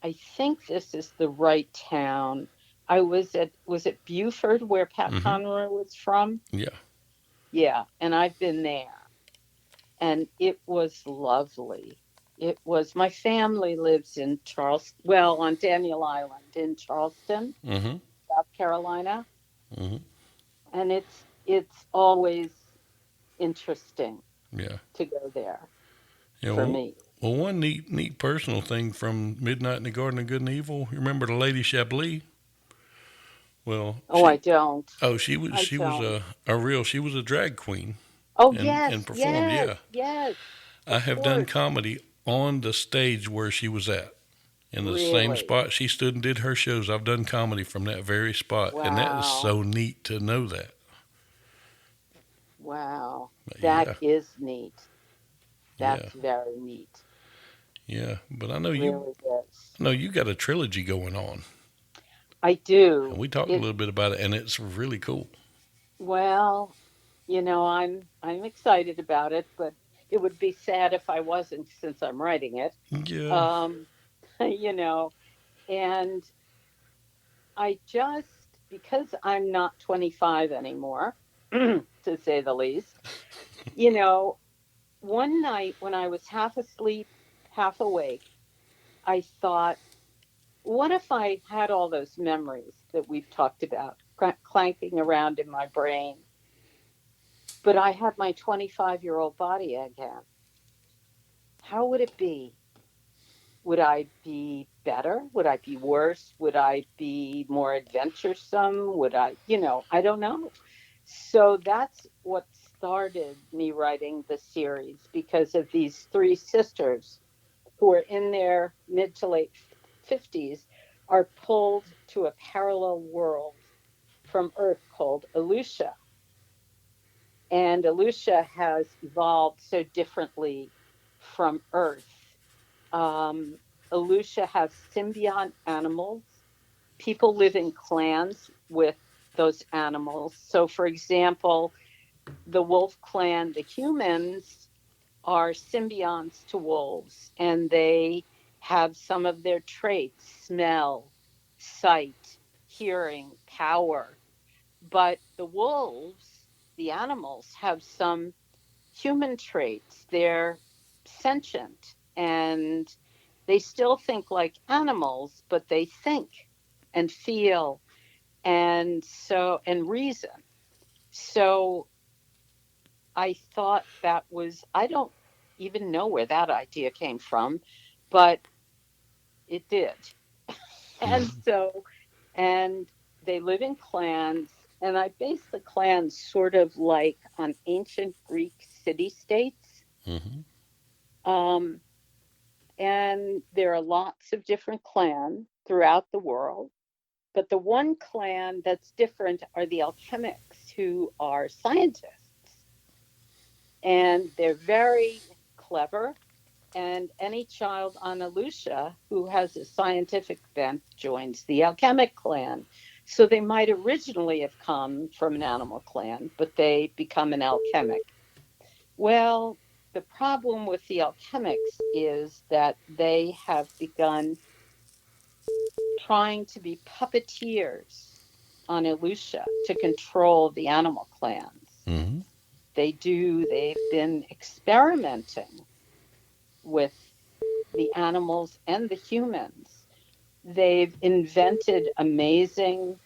I think this is the right town. Was it Buford where Pat Hmm. Conroy was from? Yeah. Yeah, and I've been there, and it was lovely. It was, my family lives in Charleston, well, on Daniel Island in Charleston, Hmm. South Carolina, Hmm. and it's always interesting Yeah. to go there Yeah. for me. Well, one neat personal thing from Midnight in the Garden of Good and Evil. You remember the Lady Chablis? Well, Oh, I don't. I she was don't. a real she was a drag queen Oh, and yes, performed. yes, Yeah, yes, I of have done course. comedy on the stage where she was at. in the same Really? spot she stood and did her shows. I've done comedy from that very spot, and that is Wow. so neat to know that. Wow. But That yeah, is neat. yeah, That's very neat. yeah. But Really is. I know you got a trilogy going on, I and do. we talked a It little bit about it, and it's really cool. well, I'm excited about it, but it would be sad if I wasn't since I'm writing it. Yeah. Um, you know, and I just because I'm not 25 anymore, to say the least, you know, one night when I was half asleep, half awake, I thought, what if I had all those memories that we've talked about clanking around in my brain, but I had my 25-year-old body again? How would it be? Would I be better? Would I be worse? Would I be more adventuresome? Would I, I don't know. So that's what started me writing the series because of these three sisters who are in their mid to late 50s are pulled to a parallel world from Earth called Alusha. And Alusha has evolved so differently from Earth. Um, Alusha has symbiont animals. People live in clans with those animals. So, for example, the wolf clan, the humans, are symbionts to wolves, and they have some of their traits: smell, sight, hearing, power. But the wolves, the animals, have some human traits. They're sentient and they still think like animals, but they think and feel and reason. So I thought that was, I don't even know where that idea came from, but it did. And Mm-hmm. so, and they live in clans, and I base the clans sort of like on ancient Greek city states. Mm-hmm. Um, and there are lots of different clans throughout the world. But the one clan that's different are the alchemics, who are scientists. And they're very clever. And any child on Alusha who has a scientific bent joins the alchemic clan. So they might originally have come from an animal clan, but they become an alchemic. Well, the problem with the alchemics is that they have begun trying to be puppeteers on Elusia to control the animal clans. Mm-hmm. They've been experimenting with the animals and the humans. They've invented amazing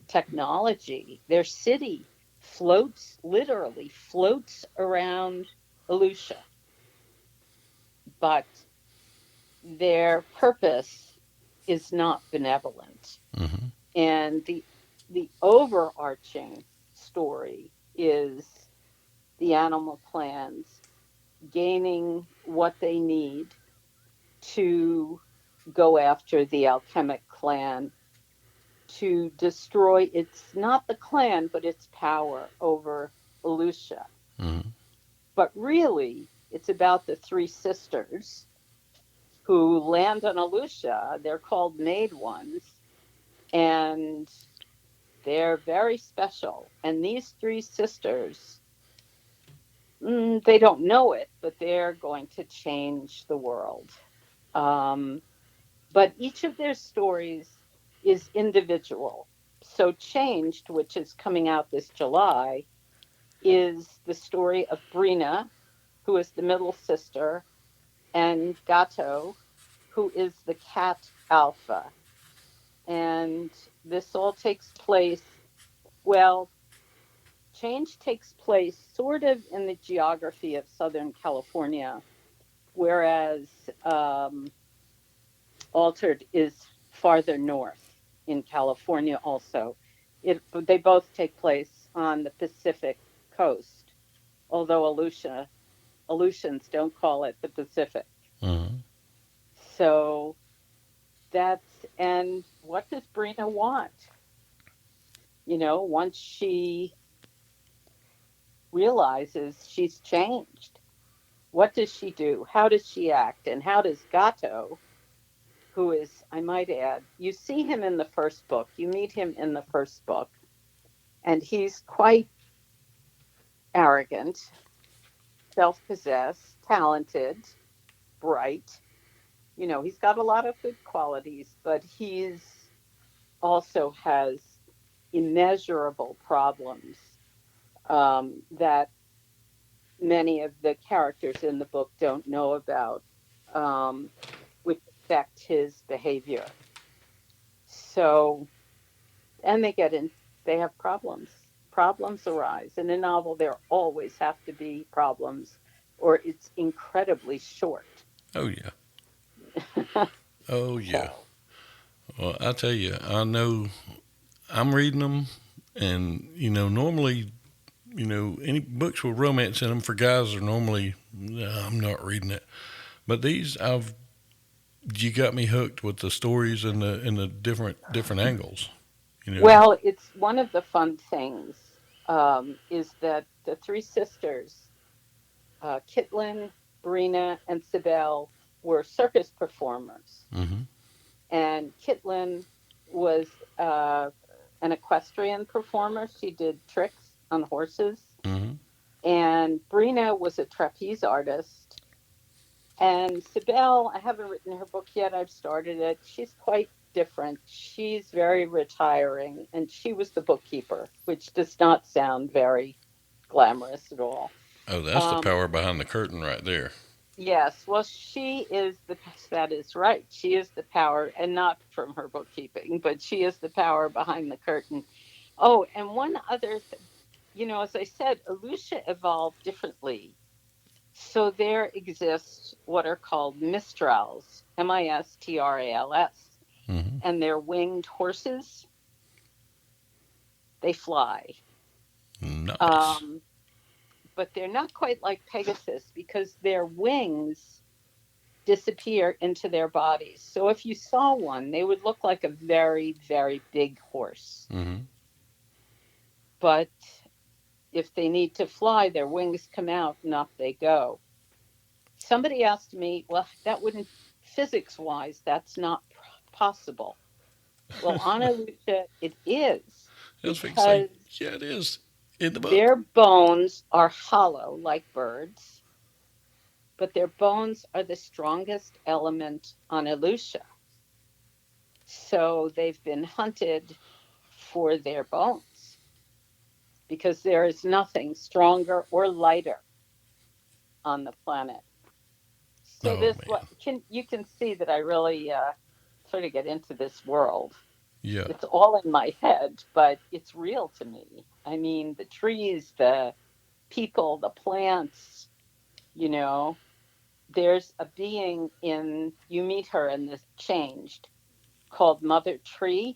technology. Their city literally floats around Elusia, but their purpose is not benevolent. Mm-hmm. And the overarching story is the animal clans gaining what they need to go after the alchemic clan to destroy its not the clan but its power over Elusia. Mm-hmm. But really it's about the three sisters who land on Elusia. They're called Made Ones, and they're very special. And these three sisters, they don't know it, but they're going to change the world. Um, but each of their stories is individual. So, Changed, which is coming out this July, is the story of Brina, who is the middle sister, and Gato, who is the cat alpha. And this all takes place, well, Change takes place sort of in the geography of Southern California, whereas Altered is farther north in California also. They both take place on the Pacific coast, although Aleutians don't call it the Pacific. Mm-hmm. So and what does Brina want? Once she realizes she's changed, what does she do? How does she act? And how does Gato, who is, I might add, you see him in the first book, you meet him in the first book, and he's quite arrogant, self possessed, talented, bright. He's got a lot of good qualities, but he's also has immeasurable problems that many of the characters in the book don't know about, um, which affect his behavior. So, and they have problems. Problems arise. In a novel, there always have to be problems, or it's incredibly short. Oh yeah. Oh yeah. So, Well, I tell you, I know I'm reading them, and normally, any books with romance in them for guys are normally, I'm not reading it. But these, you got me hooked with the stories and the different angles. You know. well, it's one of the fun things is that the three sisters, Kitlin, Brina, and Sibel, were circus performers. Mm-hmm. And Kitlin was an equestrian performer. She did tricks on horses. Mm-hmm. And Brina was a trapeze artist. And Sibel, I haven't written her book yet. I've started it. She's quite different. She's very retiring, and she was the bookkeeper, which does not sound very glamorous at all. Oh, that's the Um, power behind the curtain right there. yes, well, that is right. She is the power, and not from her bookkeeping, but she is the power behind the curtain. Oh, and one other, as I said, Alucia evolved differently. So there exist what are called mistrals, mistrals, Mm-hmm. and they're winged horses. They fly. Nice. Um, but they're not quite like Pegasus because their wings disappear into their bodies. So if you saw one, they would look like a very, very big horse. Mm-hmm. But if they need to fly, their wings come out and up they go. Somebody asked me, well, that wouldn't, physics wise, that's not possible. Well, Ana Lucia, it is I was going to say, because yeah, it is in the book. their bones are hollow like birds, but their bones are the strongest element on Lucia. So they've been hunted for their bones because there is nothing stronger or lighter on the planet. So Oh this man. you can see that I really sort of get into this world. Yeah. It's all in my head, but it's real to me. I mean, the trees, the people, the plants, you know, there's a being in, you meet her in this changed called Mother Tree.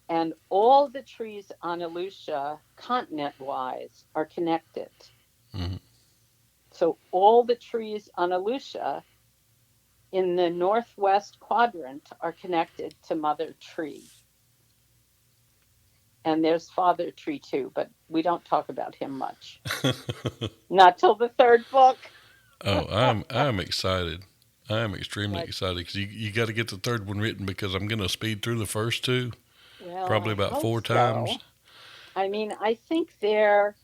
And all the trees on Aleutian, continent wise, are connected. Mm-hmm. So all the trees on Aleutian in the northwest quadrant are connected to Mother Tree. And there's Father Tree too, but we don't talk about him much. Not till the third book. Oh, I'm excited. I am extremely But, excited because you got to get the third one written because I'm going to speed through the first two well, probably I about hope four times. so. I mean, I think they're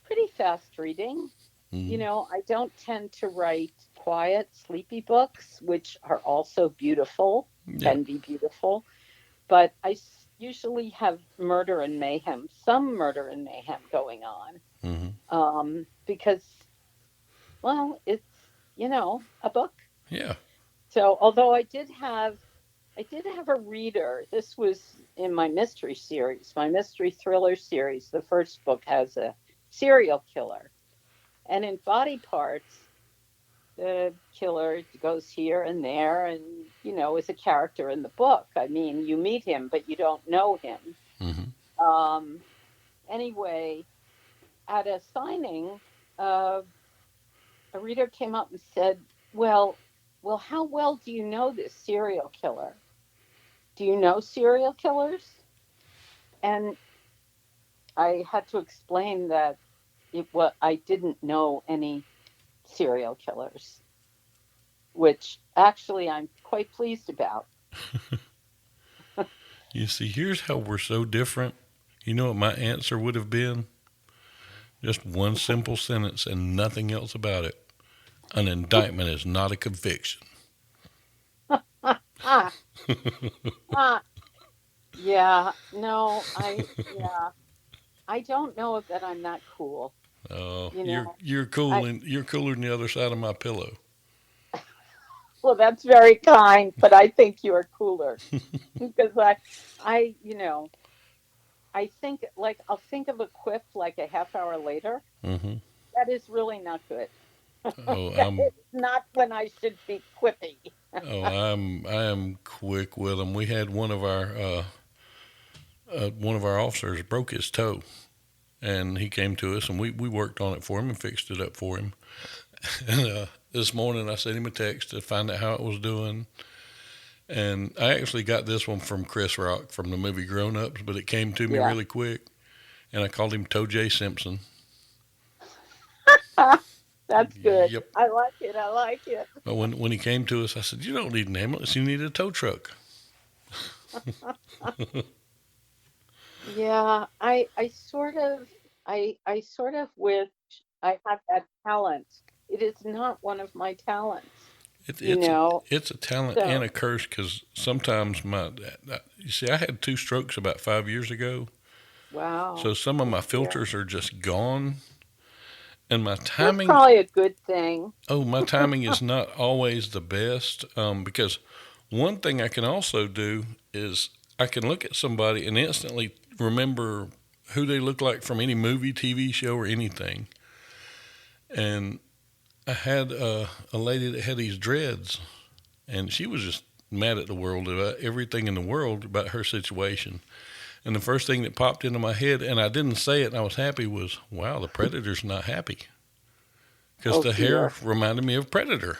pretty fast reading. Mm-hmm. I don't tend to write quiet, sleepy books, which are also beautiful, Yeah. can be beautiful, but usually have murder and mayhem, some murder and mayhem going on, Mm-hmm. because, well, it's, a book. Yeah. So, although I did have a reader. This was in my mystery series, my mystery thriller series. The first book has a serial killer. And in Body Parts, the killer goes here and there and, is a character in the book. I mean, you meet him, but you don't know him. Mm-hmm. Um, anyway, at a signing, uh, a reader came up and said, well, well, how well do you know this serial killer? Do you know serial killers? And I had to explain that I didn't know any serial killers, which actually I'm quite pleased about. You see, here's how we're so different. You know what my answer would have been? Just one simple sentence and nothing else about it. An indictment is not a conviction. Ah, ah, yeah, no, yeah, I don't know that I'm that cool. Oh, You you're know, you're cool I, and you're cooler than the other side of my pillow. well, that's very kind, but I think you're cooler because I think like I'll think of a quip like a half hour later. Hmm. That is really not good. Oh, That is not when I should be quippy. I am quick with them. We had one of our officers broke his toe, and he came to us, and we worked on it for him and fixed it up for him. And this morning I sent him a text to find out how it was doing. And I actually got this one from Chris Rock from the movie Grown Ups, but it came to me Yeah. really quick. And I called him Toe J Simpson. That's good. Yep. I like it. I like it. But when he came to us, I said, "You don't need an ambulance. You need a tow truck." Yeah, I sort of wish I had that talent. It is not one of my talents, It, you it's a know. it's a talent and So, a curse because sometimes you see I had 2 strokes about 5 years ago, so wow. some of Oh my dear. filters are just gone, and my That's timing. probably a good thing. Oh, my timing is not always the best because one thing I can also do is I can look at somebody and instantly remember who they look like from any movie, TV show, or anything. And I had a lady that had these dreads, and she was just mad at the world about everything in the world about her situation. And the first thing that popped into my head, and I didn't say it, and I was happy, was, "Wow, the Predator's not happy," because Oh the hair dear. reminded me of Predator. And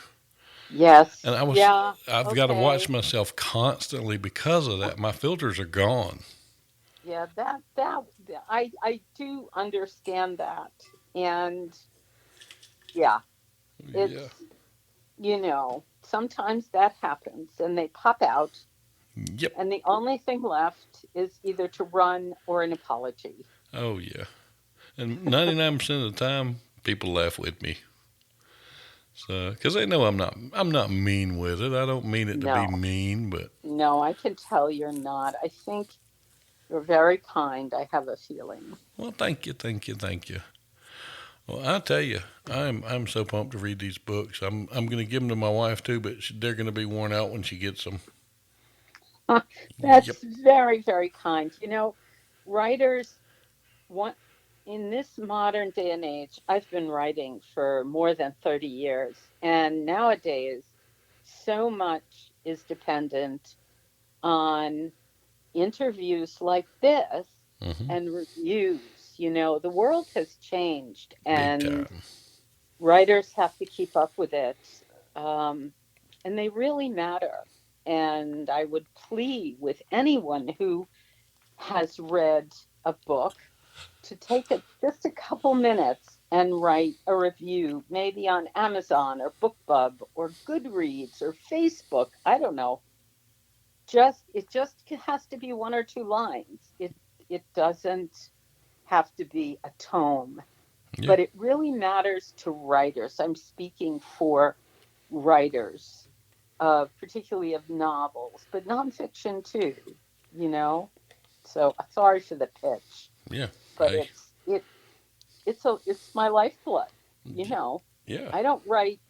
Yes. Yeah. I've got to watch Okay. myself constantly because of that. My filters are gone. Yeah, I do understand that. And yeah, Yeah. it's sometimes that happens and they pop out, Yep. and the only thing left is either to run or an apology. Oh, yeah. And 99% of the time, people laugh with me. So, because they know I'm not mean with it. I don't mean it to be No, mean, but no, I can tell you're not. I think you're very kind. I have a feeling. well, thank you, thank you, thank you. Well, I tell you, I'm so pumped to read these books. I'm going to give them to my wife too, but they're going to be worn out when she gets them. Yep. That's very, very kind. Writers want in this modern day and age, I've been writing for more than 30 years, and nowadays, so much is dependent on interviews like this Hmm. and reviews. The world has changed, Big and time. writers have to keep up with it. Um, and they really matter. And I would plea with anyone who has read a book to take just a couple minutes and write a review, maybe on Amazon or BookBub or Goodreads or Facebook. I don't know. It just has to be one or two lines. It doesn't have to be a tome, Yeah. but it really matters to writers. I'm speaking for writers, particularly of novels, but nonfiction too. You know. So sorry for the pitch, Yeah. but Hey. it's my lifeblood. You y- know, Yeah. I don't write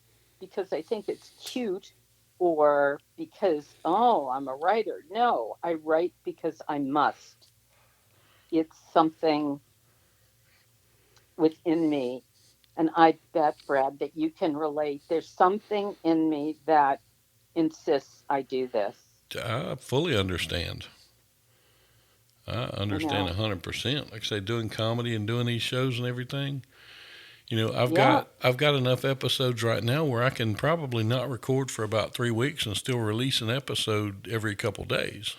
because I think it's cute or because I'm a writer. No, I write because I must. It's something within me, and I bet, Brad, that you can relate. There's something in me that insists I do this. I fully understand. I You understand know, 100%. Like I say, doing comedy and doing these shows and everything, Yeah, I've got enough episodes right now where I can probably not record for about 3 weeks and still release an episode every couple days.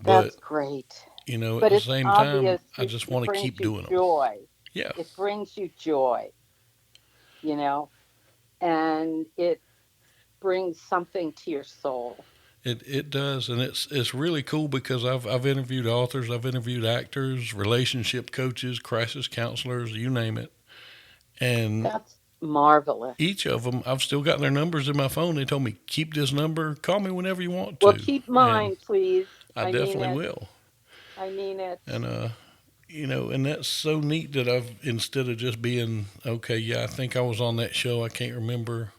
But that's great. at But the it's same time, obvious I just it want to brings keep you doing them. joy. Yeah, It brings you joy, you know, and it brings something to your soul. it does, and it's really cool because I've interviewed authors, I've interviewed actors, relationship coaches, crisis counselors, you name it, and That's marvelous. each of them, I've still got their numbers in my phone. They told me keep this number, call me whenever you want Well, to, keep and mine, please. I I mean definitely it. will. I mean it. And and that's so neat that I've instead of just being okay, yeah, I think I was on that show, I can't remember.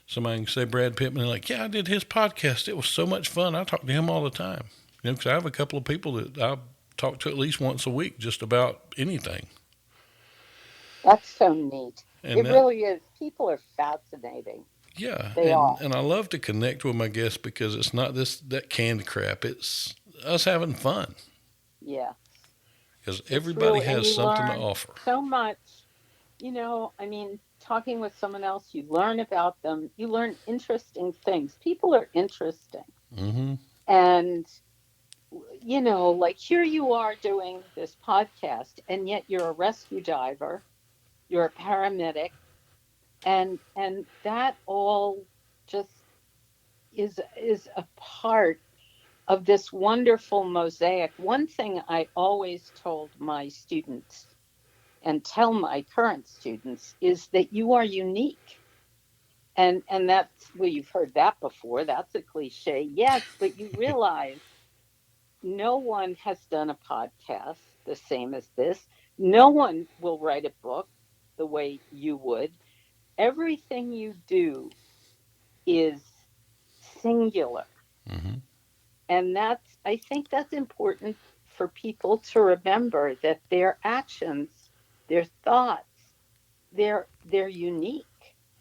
Somebody can say Brad Pittman, and like, yeah, I did his podcast. It was so much fun. I talk to him all the time. Because I have a couple of people that I talk to at least once a week, just about anything. That's so neat. And It that, really is. People are fascinating. yeah, They are. and I love to connect with my guests because it's not that canned crap. It's us having fun Yeah. because It's everybody really, and has you something to learn offer. so much. I mean, talking with someone else, you learn about them. You learn interesting things. People are interesting. Mm-hmm. And, like here you are doing this podcast, and yet you're a rescue diver, you're a paramedic, and that all just is a part of this wonderful mosaic. One thing I always told my students and tell my current students is that you are unique. And that's, well, you've heard that before. That's a cliche. Yes, but you realize no one has done a podcast the same as this. No one will write a book the way you would. Everything you do is singular. Mm-hmm. And I think that's important for people to remember, that their actions, their thoughts, they're unique.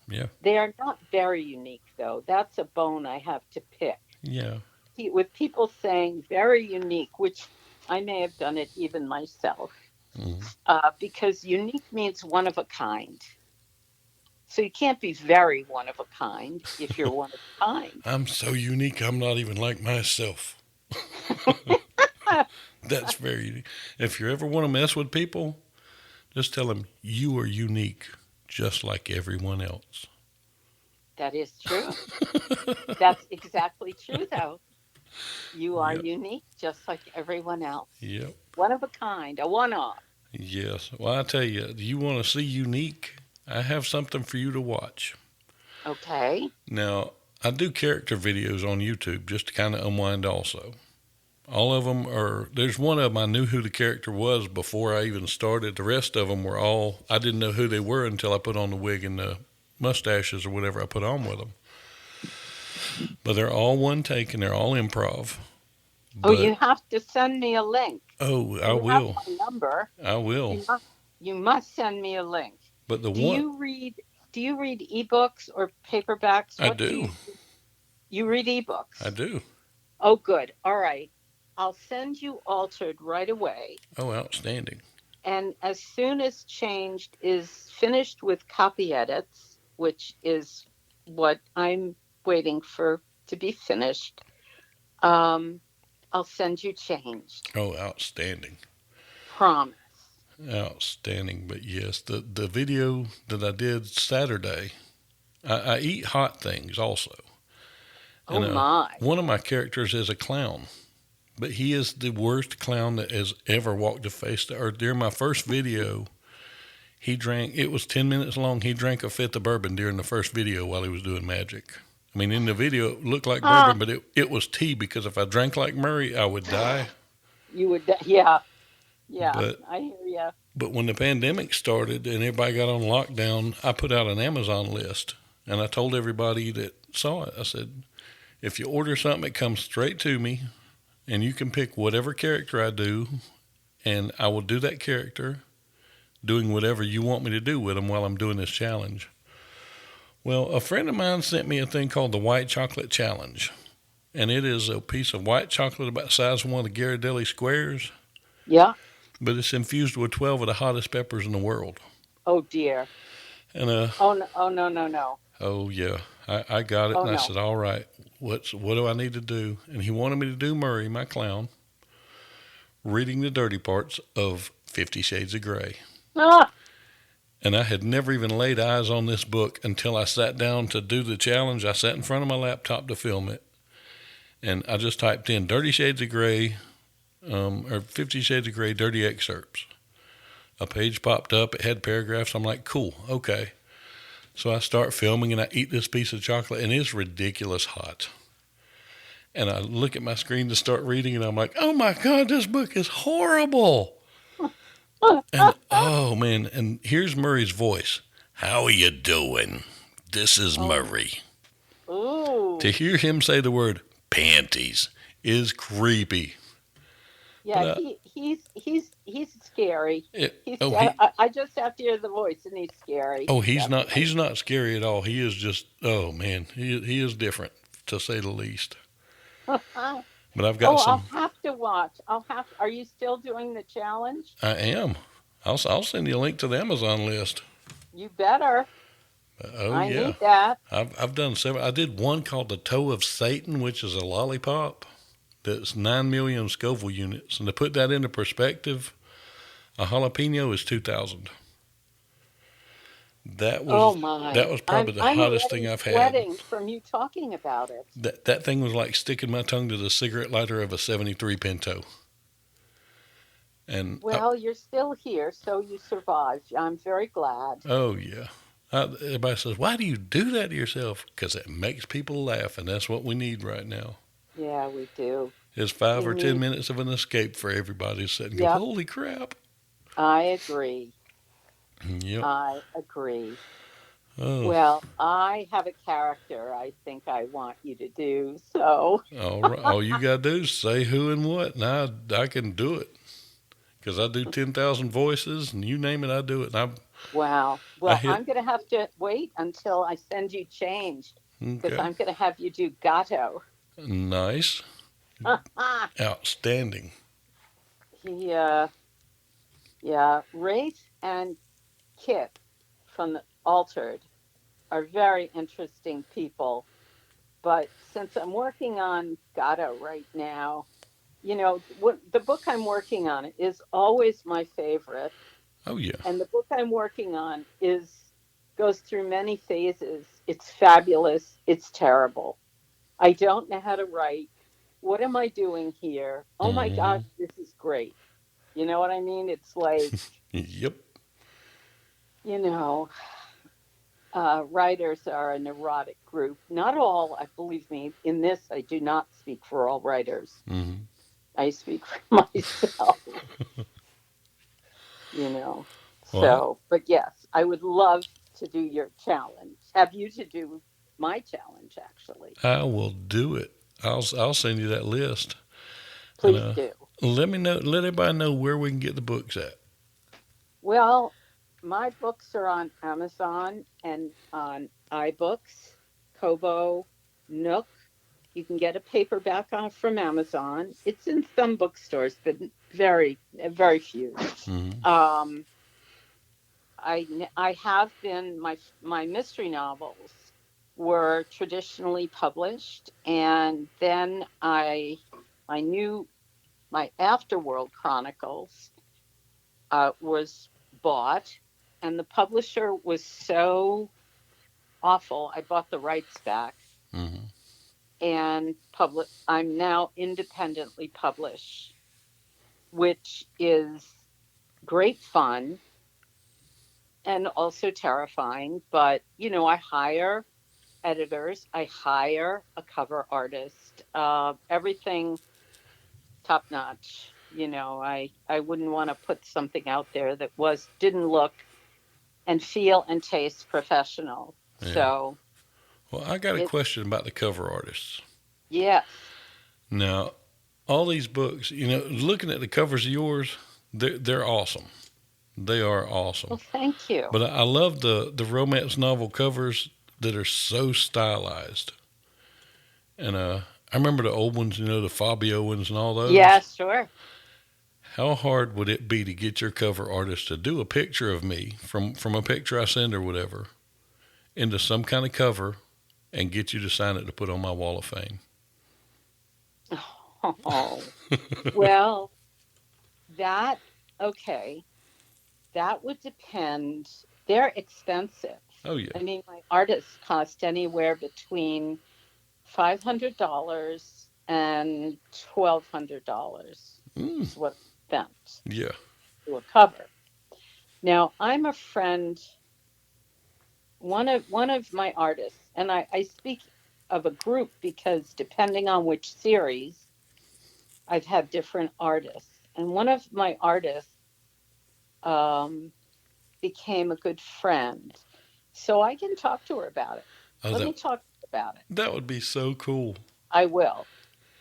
Yeah. They are not very unique, though. That's a bone I have to pick. Yeah. With people saying very unique, which I may have done it even myself, Mm-hmm. because unique means one of a kind. So you can't be very one of a kind if you're one of a kind. I'm so unique. I'm not even like myself. That's very unique. If you ever want to mess with people, just tell them you are unique, just like everyone else. That is true. That's exactly true, though. You are Yep. unique, just like everyone else. Yep. One of a kind, a one off. Yes. Well, I tell you, do you want to see unique? I have something for you to watch. Okay. Now, I do character videos on YouTube just to kind of unwind also. All of them are, there's one of them I knew who the character was before I even started. The rest of them were all, I didn't know who they were until I put on the wig and the mustaches or whatever I put on with them. But they're all one take and they're all improv. Oh, But, you have to send me a link. oh, I You have will. my number. I will. You must send me a link. But the Do one, you read do you read ebooks or paperbacks? I What do do. you read I ebooks? do. Oh, good. All right. I'll send you Altered right away. Oh, outstanding. And as soon as Changed is finished with copy edits, which is what I'm waiting for to be finished, um, I'll send you Changed. Oh, outstanding. Promise. Outstanding. But yes, the video that I did Saturday, I eat hot things also. Oh And my. one of my characters is a clown, but he is the worst clown that has ever walked the face of the earth. During my first video, he drank, it was 10 minutes long. He drank a fifth of bourbon during the first video while he was doing magic. I mean, in the video, it looked like Ah, bourbon, but it was tea because if I drank like Murray, I would die. you would, yeah, yeah, But I hear you. But when the pandemic started and everybody got on lockdown, I put out an Amazon list and I told everybody that saw it, I said, if you order something, it comes straight to me and you can pick whatever character I do and I will do that character doing whatever you want me to do with them while I'm doing this challenge. Well, a friend of mine sent me a thing called the White Chocolate Challenge. And it is a piece of white chocolate about the size of one of the Ghirardelli squares, Yeah. but it's infused with 12 of the hottest peppers in the world. Oh dear. And Oh no. Oh no. No. No. oh yeah, I got it, Oh and I no. said, all right, what do I need to do? And he wanted me to do Murray, my clown, reading the dirty parts of 50 Shades of Grey. Ah. And I had never even laid eyes on this book until I sat down to do the challenge. I sat in front of my laptop to film it, and I just typed in Dirty Shades of Grey, or 50 Shades of Grey dirty excerpts. A page popped up. It had paragraphs. I'm like, cool, okay. So I start filming, and I eat this piece of chocolate, and it's ridiculous hot. And I look at my screen to start reading, and I'm like, oh my God, this book is horrible. And oh man, and here's Murray's voice. How are you doing? This is Oh. Murray. To Ooh. hear him say the word panties is creepy. But Yeah. He's scary. it, He's. oh he I just have to hear the voice, and he's scary. oh he's not Definitely. he's not scary at all. He is just, oh man, he is different, to say the least. But I've got Oh, I'll some. have to watch. Are you still doing the challenge? I am. I'll send you a link to the Amazon list. You better. Oh I yeah, need that. I've done several. I did one called the Toe of Satan, which is a lollipop that's 9 million Scoville units, and to put that into perspective, a jalapeno is 2,000. That Oh was my. that was I'm probably the I'm hottest thing already I've had. sweating from you talking about it. That thing was like sticking my tongue to the cigarette lighter of a '73 Pinto. And Well, you're still here, so you survived. I'm very glad. oh yeah, everybody says, "Why do you do that to yourself?" Because it makes people laugh, and that's what we need right now. Yeah, we do. It's five We or 10 need. minutes of an escape for everybody to sit and go, Yep, "Holy crap!" I agree. Yep. I agree. Oh, Well, I have a character I think I want you to do. So, all right. All you gotta do is say who and what, and I can do it because I do 10,000 voices, and you name it, I do it. And wow. I Well, hit I'm going to have to wait until I send you change because okay, I'm going to have you do Gato. nice, outstanding. he, yeah, Rafe and Kit from the Altered are very interesting people. But since I'm working on Gato right now, what the book I'm working on is always my favorite, Oh yeah. and the book I'm working on is goes through many phases. It's fabulous. It's terrible. I don't know how to write. What am I doing here? Oh my Hmm. gosh, this is great. You know what I mean? It's like, Yep. you know, writers are a neurotic group. Not all, I believe me, in this, I do not speak for all writers. Hmm. I speak for myself, you know. Well, So, but yes, I would love to do your challenge. Have you to do my challenge, actually. I will do it. I'll send you that list, and Please do. let me know. Let everybody know where we can get the books at. Well, my books are on Amazon and on iBooks, Kobo, Nook. You can get a paperback on from Amazon. It's in some bookstores, but very few. Hmm. Um, I have been my mystery novels were traditionally published, and then my new my Afterworld Chronicles was bought, and the publisher was so awful. I bought the rights back Hmm. and public. I'm now independently published, which is great fun and also terrifying. But I hire editors, I hire a cover artist, everything top notch. I wouldn't want to put something out there that was didn't look and feel and taste professional. Yeah. So Well, I got a it question about the cover artists. yes. Now, all these books, looking at the covers of yours, they're awesome. They are awesome. Well, thank you. But I love the romance novel covers that are so stylized. And I remember the old ones, the Fabio ones and all Yeah, those. sure. how hard would it be to get your cover artist to do a picture of me from a picture I send or whatever into some kind of cover and get you to sign it to put on my wall of fame? Oh, well, that, okay, that would depend. They're expensive. Oh yeah. I mean, my artists cost anywhere between $500 and $1,200 Mm, is what I spent yeah. to a cover. Now, I'm a friend, one of my artists, and I speak of a group because depending on which series, I've had different artists. And one of my artists um, became a good friend. So I can talk to her about it. Oh, Let me talk to her about it. that would be so cool. I will,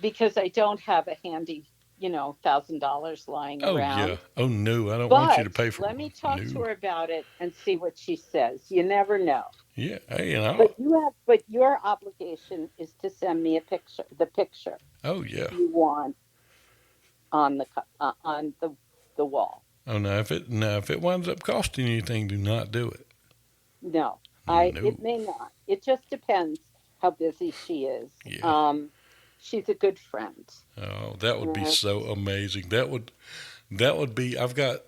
because I don't have a handy, $1,000 lying Oh yeah. around. Oh no, I don't want you to But pay for let me talk to no. her about it and see what she says. You never know. Yeah. Hey, and I. But your obligation is to send me a picture, the picture Oh yeah. you want on the wall. Oh no, if it winds up costing you anything, do not do it. No, No. it may not. It just depends how busy she is. Yeah. She's a good friend. Oh, that would be And, so amazing. That would be. I've got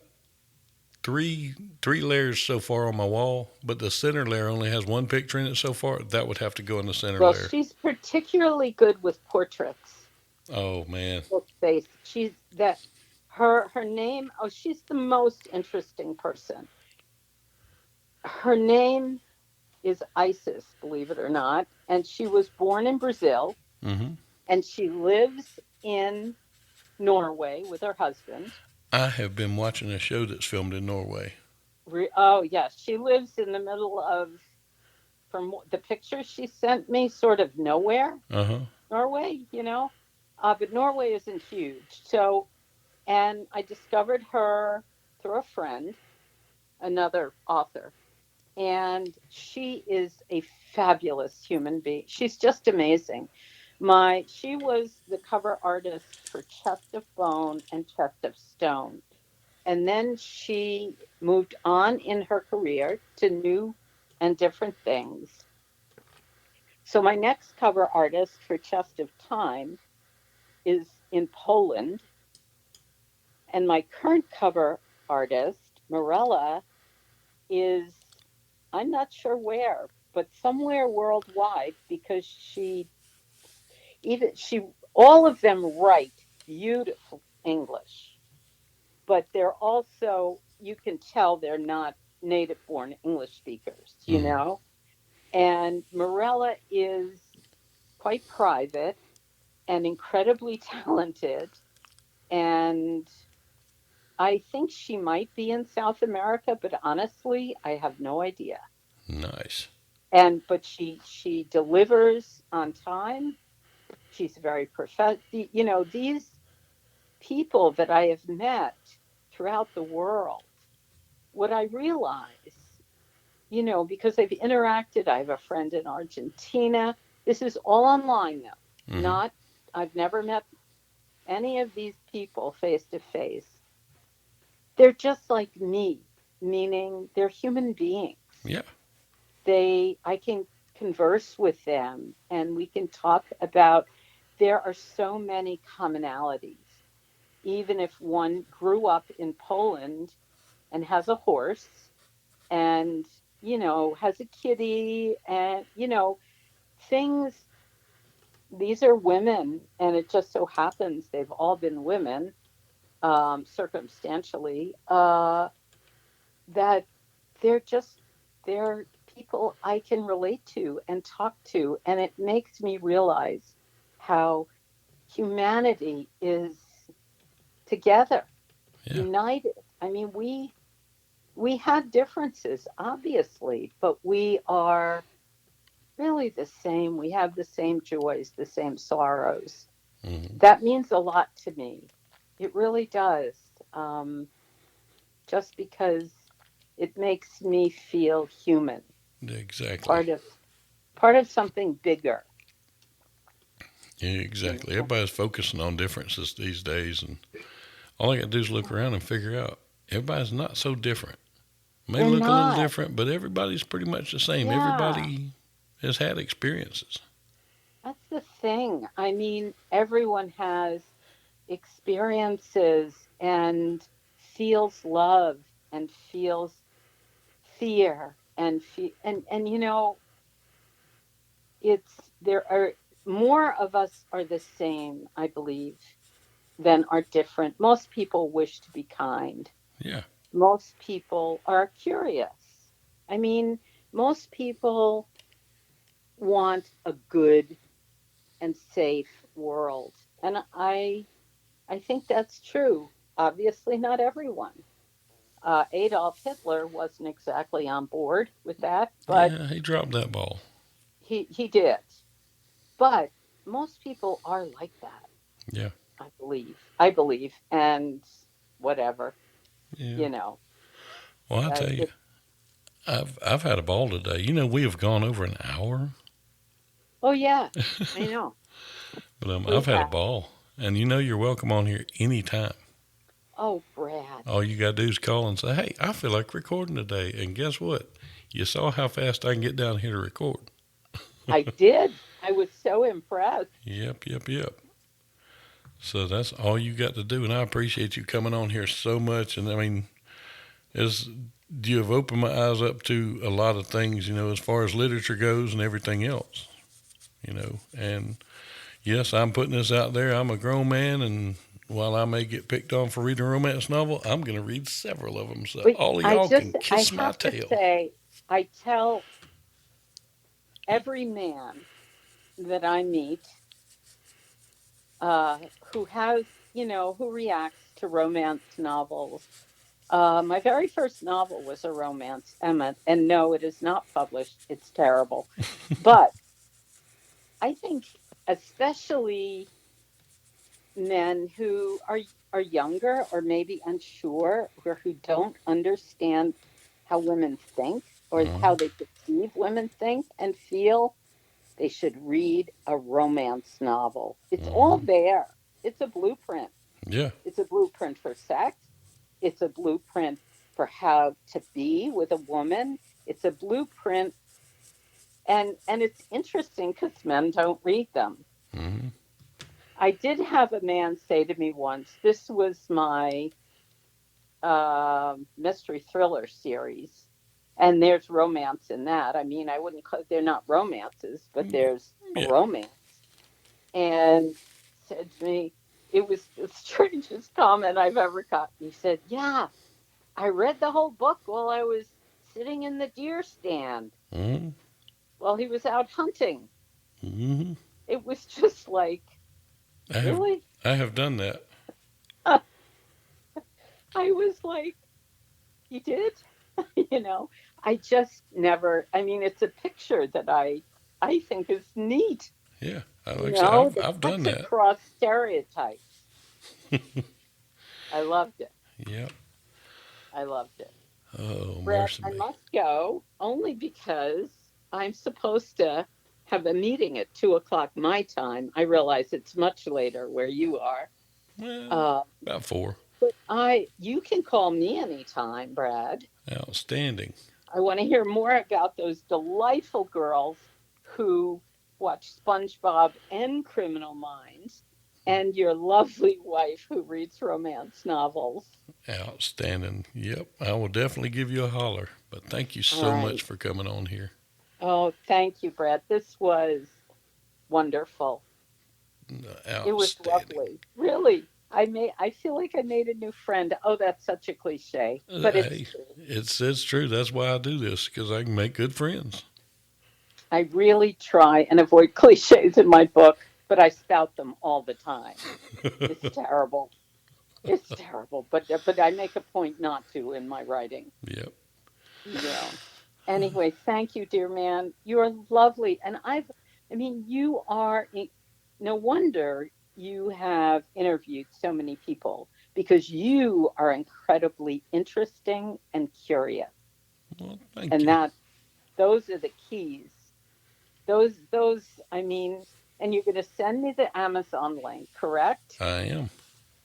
three layers so far on my wall, but the center layer only has one picture in it so far. That would have to go in the center well, layer. she's particularly good with portraits. Oh man. Let's face it. She's that her name. Oh, she's the most interesting person. Her name is Isis, believe it or not, and she was born in Brazil, Mm-hmm. and she lives in Norway with her husband. I have been watching a show that's filmed in Norway. Oh, yes, she lives in the middle of, from the pictures she sent me, sort of nowhere, Uh huh. Norway. But Norway isn't huge. So, and I discovered her through a friend, another author, and she is a fabulous human being. She's just amazing. She was the cover artist for Chest of Bone and Chest of Stone. And then she moved on in her career to new and different things. So my next cover artist for Chest of Time is in Poland, and my current cover artist, Morella, is, I'm not sure where, but somewhere worldwide, because even she all of them write beautiful English, but they're also, you can tell they're not native born English speakers. Mm-hmm. And Morella is quite private and incredibly talented. And I think she might be in South America, but honestly, I have no idea. Nice. But she delivers on time. She's very these people that I have met throughout the world, what I realize, because I've interacted, I have a friend in Argentina. This is all online though. Mm-hmm. Not, I've never met any of these people face to face. They're just like me, meaning they're human beings. Yeah. I can converse with them and we can talk about, there are so many commonalities. Even if one grew up in Poland and has a horse and, has a kitty and, things, these are women, and it just so happens they've all been women, circumstantially, that they're just, they're people I can relate to and talk to. And it makes me realize how humanity is together, Yeah. united. I mean, we have differences, obviously, but we are really the same. We have the same joys, the same sorrows. Mm-hmm. That means a lot to me. It really does. Um, just because it makes me feel human, Exactly. part of part of something bigger. Yeah, You exactly. know? Everybody's focusing on differences these days, and All I got to do is look around and figure out everybody's not so different. May They're look a little not. different, but everybody's pretty much the same. Yeah, Everybody has had experiences. that's the thing. I mean, everyone has experiences and feels love and feels fear and it's there are more of us are the same, I believe, than are different. Most people wish to be kind. Yeah, Most people are curious. I mean, most people want a good and safe world. And I think that's true. Obviously not everyone. Adolf Hitler wasn't exactly on board with that, but yeah, he dropped that ball. he did. But most people are like that, Yeah, I believe. I believe, and whatever, yeah. you know. Well, I tell you, It. I've had a ball today. We have gone over an hour, Oh yeah, I know. but We I've had a have. ball. And you're welcome on here anytime. Oh, Brad. All you got to do is call and say, hey, I feel like recording today. And guess what? You saw how fast I can get down here to record. I did. I was so impressed. Yep, yep, yep. So that's all you got to do. And I appreciate you coming on here so much. And I mean, as you have opened my eyes up to a lot of things, as far as literature goes and everything else. And yes, I'm putting this out there. I'm a grown man, and while I may get picked on for reading a romance novel, I'm going to read several of them. So But all of y'all can I kiss my have to tail. say, I tell every man that I meet who has, who reacts to romance novels. My very first novel was a romance, Emma, and no, it is not published. It's terrible. But I think, especially men who are younger or maybe unsure or who don't understand how women think or how Mhm. they perceive women think and feel, they should read a romance novel. It's all Mhm. there. It's a blueprint. Yeah. It's a blueprint for sex. It's a blueprint for how to be with a woman. It's a blueprint, and it's interesting because men don't read them. Mhm. I did have a man say to me once, this was my mystery thriller series, and there's romance in that. I mean, I wouldn't call they're not romances, but there's a Yeah. romance. And said to me, it was the strangest comment I've ever gotten. He said, "Yeah, I read the whole book while I was sitting in the deer stand Mhm. while he was out hunting." Mhm. It was just like, I have really? I have done that. I was like, you did? you know, I just never, I mean, it's a picture that I think is neat. Yeah. Like I said, That I've done cuts that. across stereotypes. I loved it. Yep. I loved it. Oh, Brett, mercy I me. must go only because I'm supposed to have a meeting at 2 o'clock my time. I realize it's much later where you are. Well, Uh, about four. but you can call me anytime, Brad. Outstanding. I want to hear more about those delightful girls who watch SpongeBob and Criminal Minds, and your lovely wife who reads romance novels. Outstanding. Yep. I will definitely give you a holler. But thank you All so much right. for coming on here. Oh, thank you, Brad. This was wonderful. It was Outstanding. lovely. Really. I feel like I made a new friend. Oh, that's such a cliche, but it's Hey, true. it's true. That's why I do this because I can make good friends. I really try and avoid cliches in my book, but I spout them all the time. It's terrible. It's terrible, but I make a point not to in my writing. Yep. Yeah. Anyway, thank you, dear man. You're lovely, and I mean, no wonder you have interviewed so many people because you are incredibly interesting and curious, Well, thank and you. those are the keys. I mean, and you're going to send me the Amazon link, correct? I am.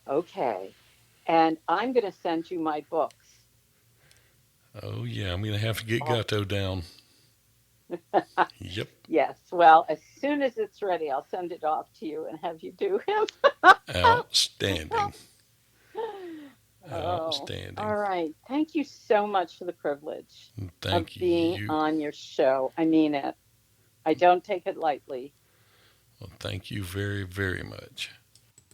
Okay. And I'm going to send you my books. Oh, yeah, I'm going to have to get Oh. Gato down. Yep. Yes. Well, as soon as it's ready, I'll send it off to you and have you do him. Outstanding. Oh, all Outstanding. right. Thank you so much for the privilege of Thank being you. on your show. I mean it. I don't take it lightly. Well, thank you very, very much.